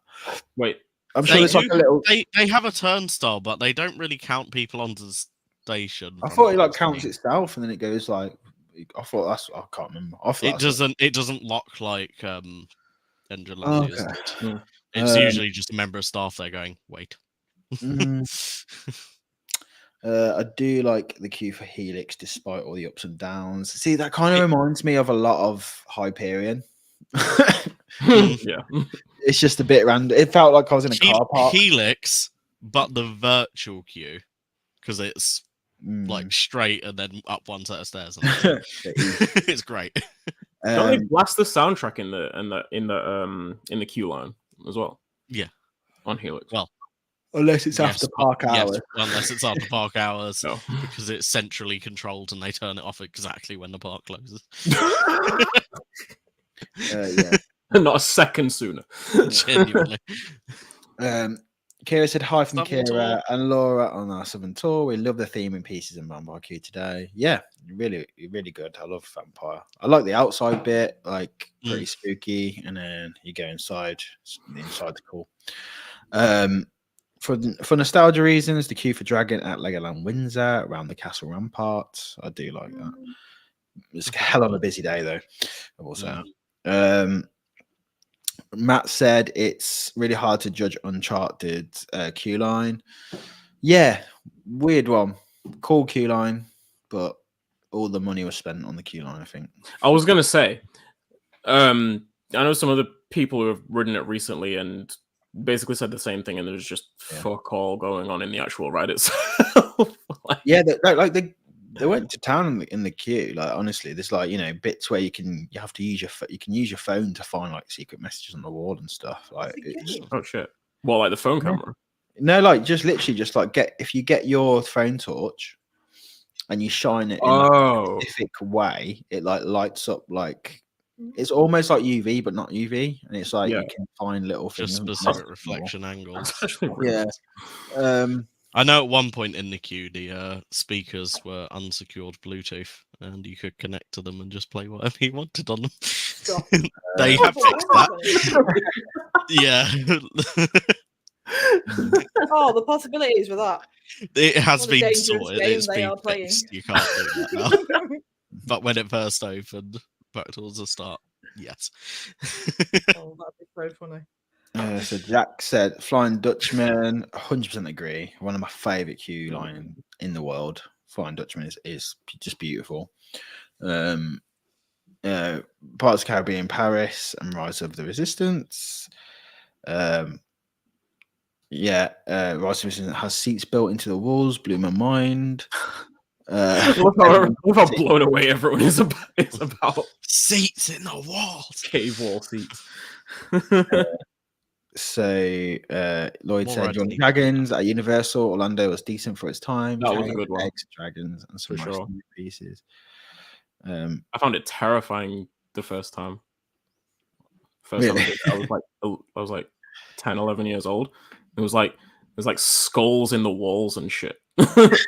S2: Wait,
S1: I'm sure it's like a little.
S3: They have a turnstile, but they don't really count people onto the station.
S1: I thought it like counts itself, and then it goes like. I thought that's. I can't remember.
S3: It doesn't lock like Angelandia's did. It's usually just a member of staff there going, wait.
S1: I do like the queue for Helix, despite all the ups and downs. See, that kind of reminds me of a lot of Hyperion.
S2: Yeah,
S1: it's just a bit random. It felt like I was in a car park.
S3: Helix, but the virtual queue, because it's like straight and then up one set of stairs. It's great.
S2: Don't they blast the soundtrack in the queue line as well?
S3: Yeah.
S2: On Helix.
S3: Well,
S1: unless it's after park hours.
S3: Unless it's after park hours,
S2: No.
S3: because it's centrally controlled and they turn it off exactly when the park closes.
S1: Yeah.
S2: Not a second sooner.
S3: Genuinely.
S1: Kira said hi from
S3: Southern
S1: Kira
S3: tour.
S1: and Laura on our Southern tour. We love the theme and pieces in Vampire today. Yeah, really, really good. I love Vampire. I like the outside bit, like pretty spooky, and then you go inside. The inside's cool. For nostalgia reasons, the queue for Dragon at Legoland Windsor around the castle ramparts. I do like that. It's a hell of a busy day though. I will say. Matt said it's really hard to judge Uncharted queue line. Yeah, weird one. Cool queue line, but all the money was spent on the queue line, I think.
S2: I was gonna say, I know some other people who have ridden it recently and basically said the same thing, and there's just fuck all going on in the actual ride itself.
S1: They went to town in the queue. Like honestly, there's like bits where you have to use your phone to find like secret messages on the wall and stuff. Like
S2: oh shit! Well, like the phone camera.
S1: No, like just literally just like if you get your phone torch and you shine it in a specific way, it like lights up like it's almost like UV but not UV, and it's like you can find little things.
S3: Just specific reflection angles.
S1: Yeah.
S3: I know at one point in the queue, the speakers were unsecured Bluetooth, and you could connect to them and just play whatever you wanted on them. They have fixed that. Yeah.
S4: Oh, the possibilities with that.
S3: It has been sorted. It's been fixed. You can't do that now. But when it first opened, back towards the start, yes.
S4: Oh, that'd be so funny.
S1: So Jack said Flying Dutchman, 100% agree. One of my favorite queue line in the world. Flying Dutchman is just beautiful. Pirates of the Caribbean, Paris, and Rise of the Resistance. Rise of the Resistance has seats built into the walls. Blew my mind.
S2: Look how blown away everyone is about
S3: seats in the walls.
S2: Cave wall seats.
S1: So Lloyd said John Dragons at Universal Orlando was decent for its time.
S2: That was a good one.
S1: Eggs, Dragons, and some nice new pieces.
S2: I found it terrifying the first time.
S1: Really?
S2: I was like 10, 11 years old. There's like skulls in the walls and shit. There's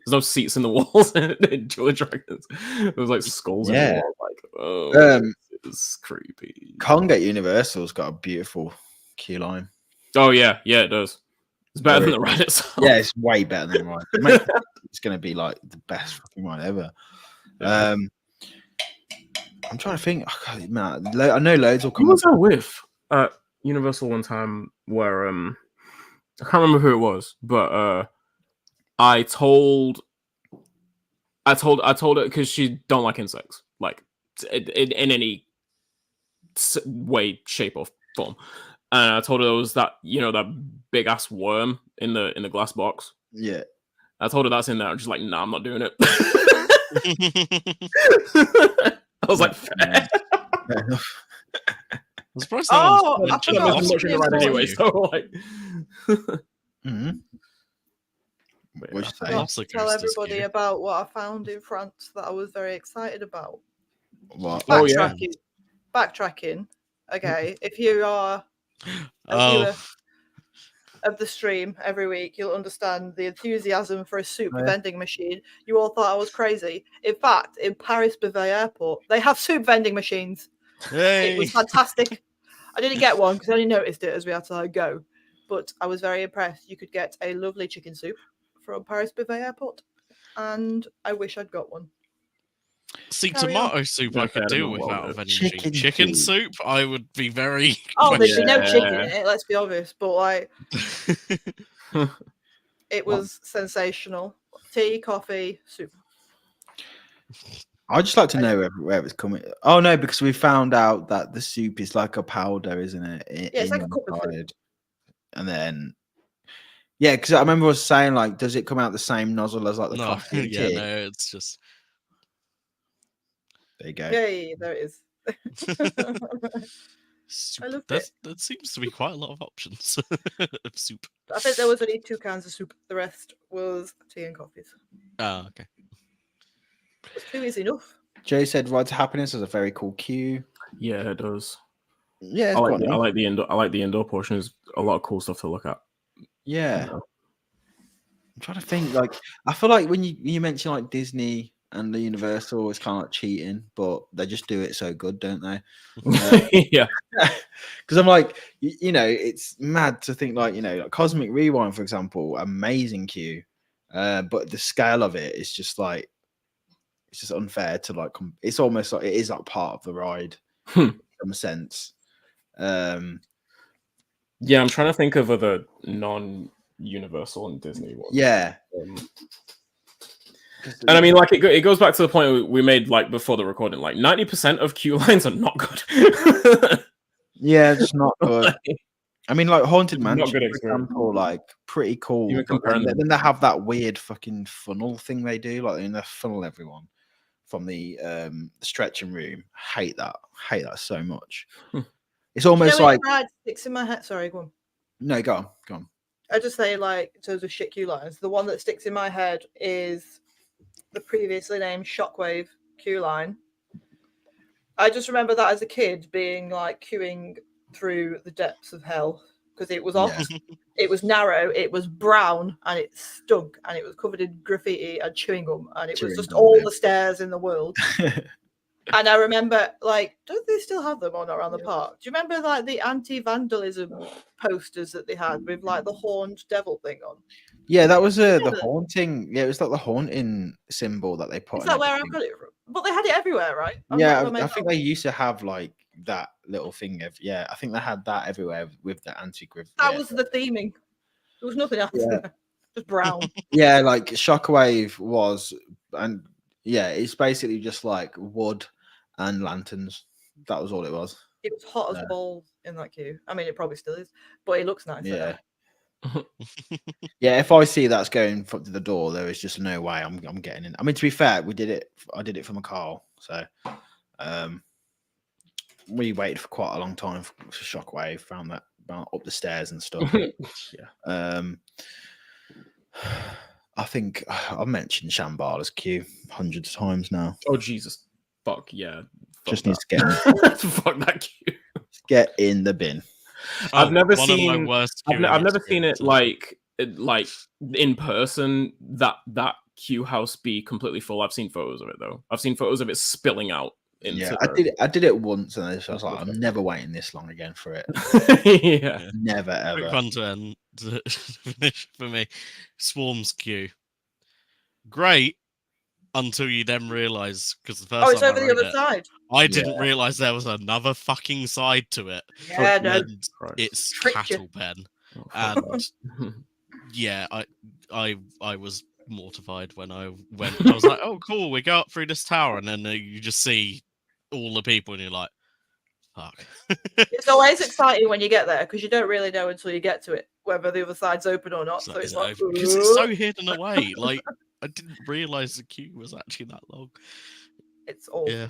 S2: no seats in the walls in George Dragons. There was like skulls in the walls. Like, oh, it's creepy.
S1: Kong at Universal's got a beautiful queue line.
S2: Oh yeah, it does. It's better than the ride itself.
S1: Yeah, it's way better than the ride. It's going to be like the best fucking ride ever. I'm trying to think. Oh, God, man, I know loads will come.
S2: Who was I with at Universal one time where I can't remember who it was, but I told her because she don't like insects, like in any way, shape, or form. And I told her there was that that big ass worm in the glass box.
S1: Yeah,
S2: I told her that's in there. I'm just like, nah, I'm not doing it. I was like, fair
S3: enough. I'm surprised
S2: I'm not trying to ride anyway. So like,
S4: tell everybody about what I found in France that I was very excited about.
S1: What?
S4: Backtracking. Okay, if you are a viewer of the stream every week, you'll understand the enthusiasm for a soup vending machine. You all thought I was crazy. In fact, in Paris Beauvais Airport, they have soup vending machines.
S3: Hey.
S4: It was fantastic. I didn't get one because I only noticed it as we had to go, but I was very impressed. You could get a lovely chicken soup from Paris Beauvais Airport, and I wish I'd got one.
S3: See, tomato soup I could do without a vending machine. Chicken soup, I would be very.
S4: Oh, there'd be no chicken in it. Let's be honest, but like, it was sensational. Tea, coffee, soup.
S1: I'd just like to know where it's coming. Oh no, because we found out that the soup is like a powder, isn't it?
S4: It's like a cup of soup.
S1: And then, yeah, because I remember us saying like, does it come out the same nozzle as like the coffee?
S3: Yeah, no, it's just.
S1: There you go.
S4: Yay, there it is.
S3: Soup.
S4: I loved
S3: That seems to be quite a lot of options of soup.
S4: I think there was only 2 cans of soup. The rest was tea and coffees.
S3: Oh, okay.
S4: 2 is enough.
S1: Joe said Ride to Happiness is a very cool queue.
S2: Yeah, it does.
S1: Yeah, it's
S2: I
S1: quite nice.
S2: like the indoor. I like the indoor portion. There's a lot of cool stuff to look at.
S1: Yeah. I'm trying to think. Like, I feel like when you mention like Disney and the Universal, it's kind of like cheating, but they just do it so good, don't they?
S2: Yeah.
S1: Because I'm like, it's mad to think like, like Cosmic Rewind, for example, amazing queue, but the scale of it is just like, it's just unfair to like. It's almost like it is like part of the ride, in some sense.
S2: Yeah, I'm trying to think of other non-Universal and Disney ones.
S1: Yeah.
S2: And I mean, like, it goes back to the point we made, like, before the recording. Like, 90% of queue lines are not good.
S1: Yeah, it's not good. I mean, like Haunted
S2: Not
S1: Mansion,
S2: good
S1: for
S2: experience.
S1: example, like pretty cool.
S2: Even
S1: But
S2: comparing
S1: then
S2: them.
S1: they have that weird fucking funnel thing they do, like they funnel everyone from the stretching room. Hate that so much. It's almost like
S4: ride sticks in my head. Sorry, go on.
S1: no, go on.
S4: I just say, like, in terms of shit queue lines, the one that sticks in my head is the previously named Shockwave queue line. I just remember that as a kid being like queuing through the depths of hell because it was off.
S1: Yeah.
S4: It was narrow, it was brown, and it stunk, and it was covered in graffiti and chewing gum, and it was
S1: Chewing
S4: just
S1: gum,
S4: all
S1: yeah.
S4: the stairs in the world. And I remember, like, don't they still have them on around the park? Do you remember, like, the anti-vandalism posters that they had with, like, the horned devil thing on?
S1: Yeah, that was the haunting. Yeah, it was like the haunting symbol that they put.
S4: Is
S1: on
S4: that where I
S1: everything.
S4: got it from? But they had it everywhere, right?
S1: Yeah, I think they used to have like that little thing. Yeah, I think they had that everywhere with the anti-grav.
S4: That was the theming. There was nothing else.
S1: Yeah.
S4: Just brown.
S1: Yeah, like Shockwave was, and yeah, it's basically just like wood and lanterns. That was all it was.
S4: It was hot as balls in that queue. I mean, it probably still is, but it looks nice.
S1: Yeah. Yeah, if I see that's going to the door, there is just no way I'm getting in. I mean, to be fair, I did it from a car, so we waited for quite a long time for Shockwave, found that up the stairs and stuff.
S2: Yeah.
S1: I think I've mentioned Shambhala's queue hundreds of times now.
S2: Oh, Jesus. Fuck, yeah. Fuck
S1: Just
S2: that.
S1: needs to get in.
S2: Fuck that queue.
S1: Get in the bin.
S2: I've never
S3: one
S2: seen.
S3: of my worst
S2: I've
S3: queuing
S2: never seen it
S3: experiences.
S2: like in person. That queue house be completely full. I've seen photos of it though. I've seen photos of it spilling out.
S1: Yeah, I did it once, and I was like, I'm never waiting this long again for it.
S2: Yeah.
S1: Never
S3: Quick
S1: ever.
S3: one to end to finish for me. Swarms queue. Great until you then realise, because the first
S4: Oh, it's
S3: time
S4: over
S3: I
S4: the
S3: rode
S4: other
S3: it,
S4: side.
S3: I didn't realise there was another fucking side to it.
S4: Yeah, no.
S3: And it's
S4: Tricked you.
S3: cattle pen.
S2: Oh,
S3: And yeah, I was mortified when I went. I was like, oh, cool, we go up through this tower, and then you just see all the people, and you're like, fuck.
S4: It's always exciting when you get there because you don't really know until you get to it whether the other side's open or not. So it's like,
S3: because it's so hidden away. Like, I didn't realise the queue was actually that long.
S4: It's awful.
S3: Yeah.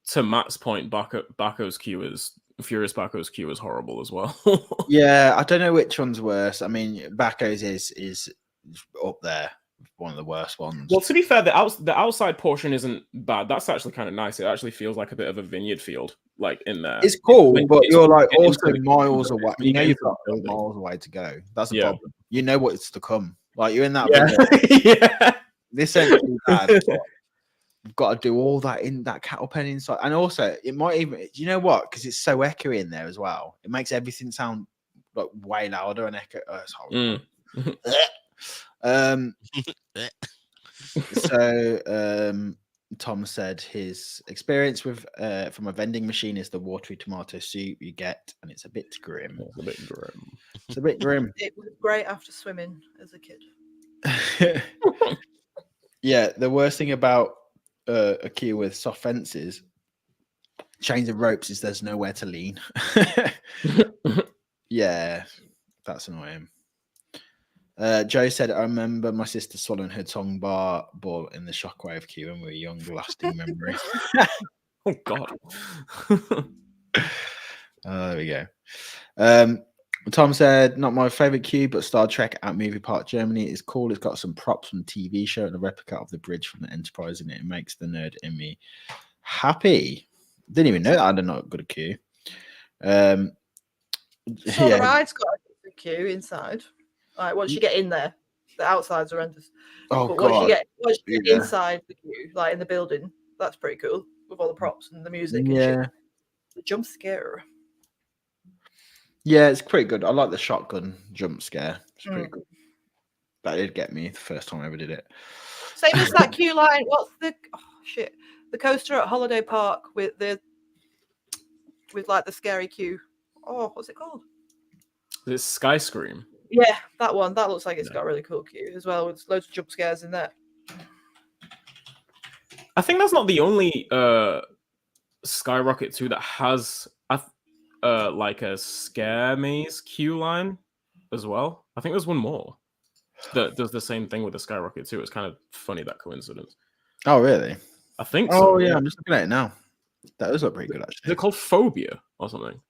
S2: To Matt's point, Bako's queue is Furious. Bako's queue is horrible as well.
S1: Yeah, I don't know which one's worse. I mean, Bako's is up there, one of the worst ones.
S2: Well, to be fair, the outside portion isn't bad. That's actually kind of nice. It actually feels like a bit of a vineyard field, like in there.
S1: It's cool,
S2: Like,
S1: but
S2: it's
S1: you're like
S2: getting
S1: also
S2: into the-
S1: miles away.
S2: when you
S1: You know
S2: get
S1: you've
S2: into
S1: got
S2: the building.
S1: miles away to go. That's the
S2: Yeah.
S1: problem. You know what's to come. Like you're in that.
S2: Yeah. Yeah.
S1: This ain't too bad. but you've got to do all that in that cattle pen inside, and also it might even. You know what? Because it's so echoey in there as well. It makes everything sound like way louder and echo. It's horrible. So Tom said his experience with from a vending machine is the watery tomato soup you get, and it's a bit grim.
S2: It's a bit grim.
S1: It's a bit grim.
S4: It was great after swimming as a kid.
S1: Yeah, the worst thing about a queue with soft fences, chains of ropes, is there's nowhere to lean. Yeah, that's annoying. Joe said, I remember my sister swallowing her tongue ball in the shockwave queue when we were young, lasting memory.
S2: Oh, God.
S1: There we go. Tom said, not my favorite queue, but Star Trek at Movie Park Germany is cool. It's got some props from the TV show and a replica of the bridge from the Enterprise in it. It makes the nerd in me happy. Didn't even know that I had a good queue.
S4: So the ride's got a queue inside. Like once you get in there, the outside's horrendous.
S1: Oh,
S4: but
S1: God.
S4: Once you get inside the queue, like in the building, that's pretty cool with all the props and the music. And shit. The jump scare.
S1: Yeah, it's pretty good. I like the shotgun jump scare. It's pretty good. That did get me the first time I ever did it.
S4: Same as that queue line. What's the the coaster at Holiday Park with like the scary queue. Oh, what's it called?
S2: This Sky Scream.
S4: Yeah, that one. That looks like it's got a really cool queue as well, with loads of jump scares in there.
S2: I think that's not the only Skyrocket 2 that has like a scare maze queue line as well. I think there's one more that does the same thing with the Skyrocket 2. It's kind of funny, that coincidence.
S1: Oh, really?
S2: I think so.
S1: Oh, yeah, I'm just looking at it now. That does look pretty good, actually.
S2: They're called Phobia or something.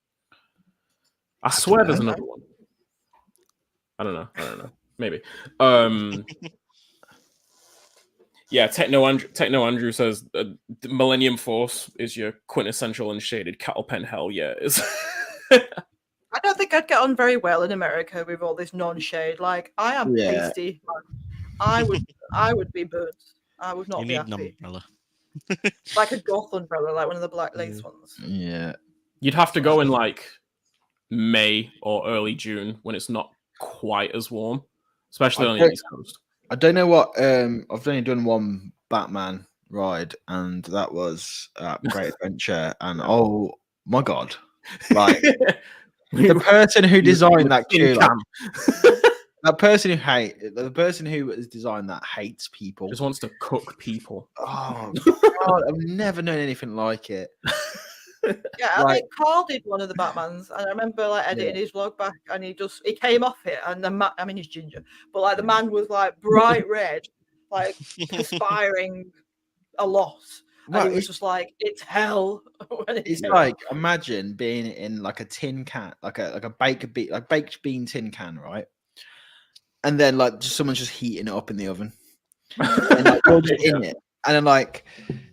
S2: I swear there's another one. I don't know. Maybe. Yeah, Techno Andrew says Millennium Force is your quintessential and shaded cattle pen hell. Yeah, it is.
S4: I don't think I'd get on very well in America with all this non-shade. Like, I am pasty. I would be burnt. I would not be happy.
S3: An umbrella.
S4: Like a goth umbrella, like one of the black lace ones.
S1: Yeah.
S2: You'd have to go in like May or early June when it's not quite as warm, especially on the East Coast.
S1: I don't know what. I've only done one Batman ride, and that was Great Adventure. And oh my God, like the person who designed that queue, the person who has designed that hates people.
S2: Just wants to cook people.
S1: Oh God, I've never known anything like it.
S4: Yeah, I think Carl did one of the Batmans, and I remember like editing his vlog back, and he came off it, and I mean he's ginger, but like the man was like bright red, like perspiring a lot, and he was just like, it's hell.
S1: It's like, imagine being in like a tin can, like a baked bean tin can, right? And then like someone's just heating it up in the oven, and like, you're just in it. And then, like,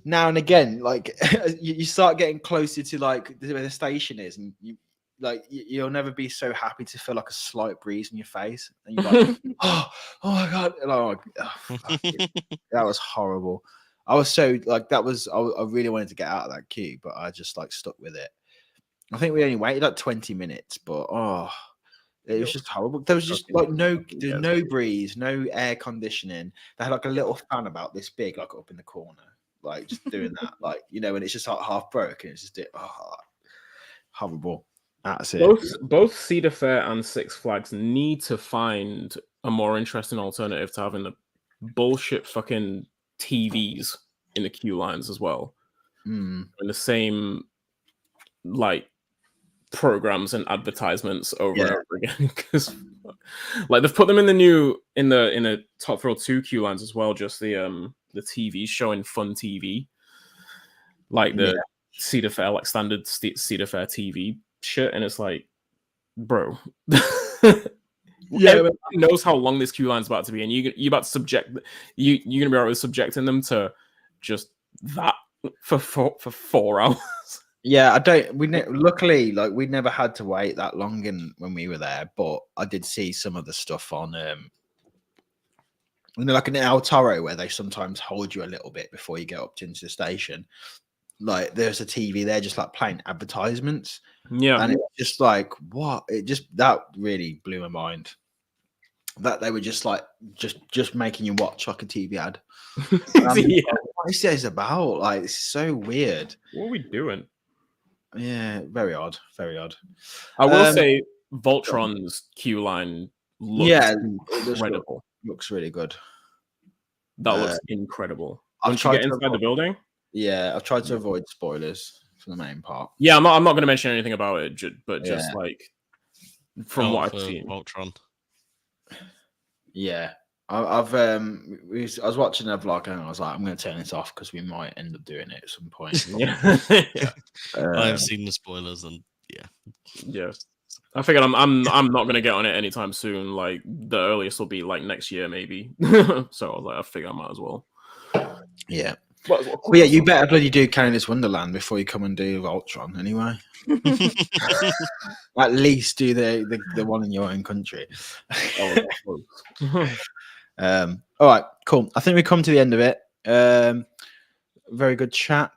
S1: now and again, like, you start getting closer to like where the station is, and you'll never be so happy to feel like a slight breeze in your face, and you're like, oh my God, and I'm like, that was horrible. I was so like, I really wanted to get out of that queue, but I just like stuck with it. I think we only waited like 20 minutes, but it was just horrible. There was just like no breeze, no air conditioning. They had like a little fan about this big, like up in the corner, like just doing that, like, you know, and it's just like half broken. It's just horrible. That's it.
S2: Both Cedar Fair and Six Flags need to find a more interesting alternative to having the bullshit fucking TVs in the queue lines as well, and the same like programs and advertisements over and over again, because like they've put them in the Top Thrill 2 queue lines as well, just the TV showing Fun TV, like the Cedar Fair, like standard Cedar Fair TV shit, and it's like, bro, everyone knows how long this queue line's about to be, and you're about to you're gonna be alright with subjecting them to just that for 4 hours.
S1: Yeah, luckily, like, we never had to wait that long when we were there, but I did see some of the stuff on, like in El Toro, where they sometimes hold you a little bit before you get up into the station. Like, there's a TV there just like playing advertisements. Yeah. And it's just like, what? That really blew my mind. That they were just like, just making you watch like a TV ad. What is this about? Like, it's so weird.
S2: What are we doing?
S1: Yeah, very odd. Very odd.
S2: I will say Voltron's queue line looks incredible.
S1: Looks really good.
S2: That looks incredible. Once you get inside the building?
S1: Yeah, I've tried to avoid spoilers for the main part.
S2: Yeah, I'm not going to mention anything about it, but just like from what I've seen.
S3: Voltron.
S1: Yeah. I was watching a vlog and I was like, I'm going to turn this off because we might end up doing it at some point.
S2: Yeah.
S3: I've seen the spoilers and
S2: Yeah. I figured I'm not gonna get on it anytime soon. Like the earliest will be like next year, maybe. So I was like, I figure I might as well.
S1: Yeah.
S2: But
S1: yeah, you better bloody do Canada's Wonderland before you come and do Voltron anyway. At least do the one in your own country. All right, cool. I think we come to the end of it. Very good chat.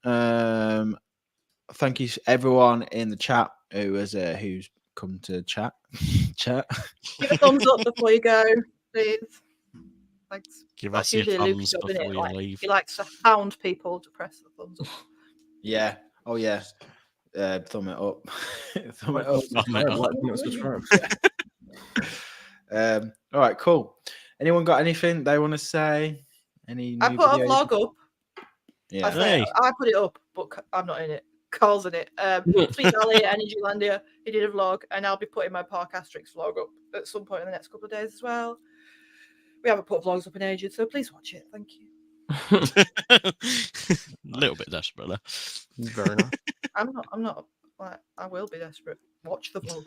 S1: Thank you to everyone in the chat who's come to chat.
S4: Give a thumbs up before you go, please. Thanks.
S3: give
S4: That's
S3: us your
S4: usually
S3: thumbs
S4: Luke's job,
S3: before
S4: innit?
S3: you
S4: Like,
S3: leave.
S4: he likes to hound people to press the thumbs up.
S1: Yeah. Oh yeah. Thumb it up. Thumb it up. All right, cool. Anyone got anything they want to say? Any?
S4: I
S1: new
S4: put a
S1: videos?
S4: vlog up.
S1: Yeah.
S4: I put it up, but I'm not in it. Carl's in it. Sweet Valley, Energylandia. He did a vlog, and I'll be putting my Park Asterix vlog up at some point in the next couple of days as well. We haven't put vlogs up in ages, so please watch it. Thank you.
S3: A little bit desperate there.
S2: Very nice.
S4: I'm not like I will be desperate. Watch the vlog.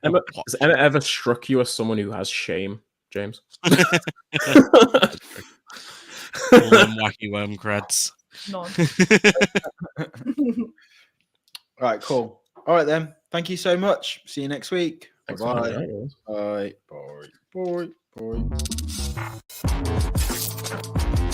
S2: Emma, has Emma ever struck you as someone who has shame, James?
S3: All them wacky worm crads.
S4: None.
S1: All right, cool. All right then. Thank you so much. See you next week.
S2: Thanks for
S1: Bye.
S2: having me, guys.
S1: Bye. Bye. Bye. Bye.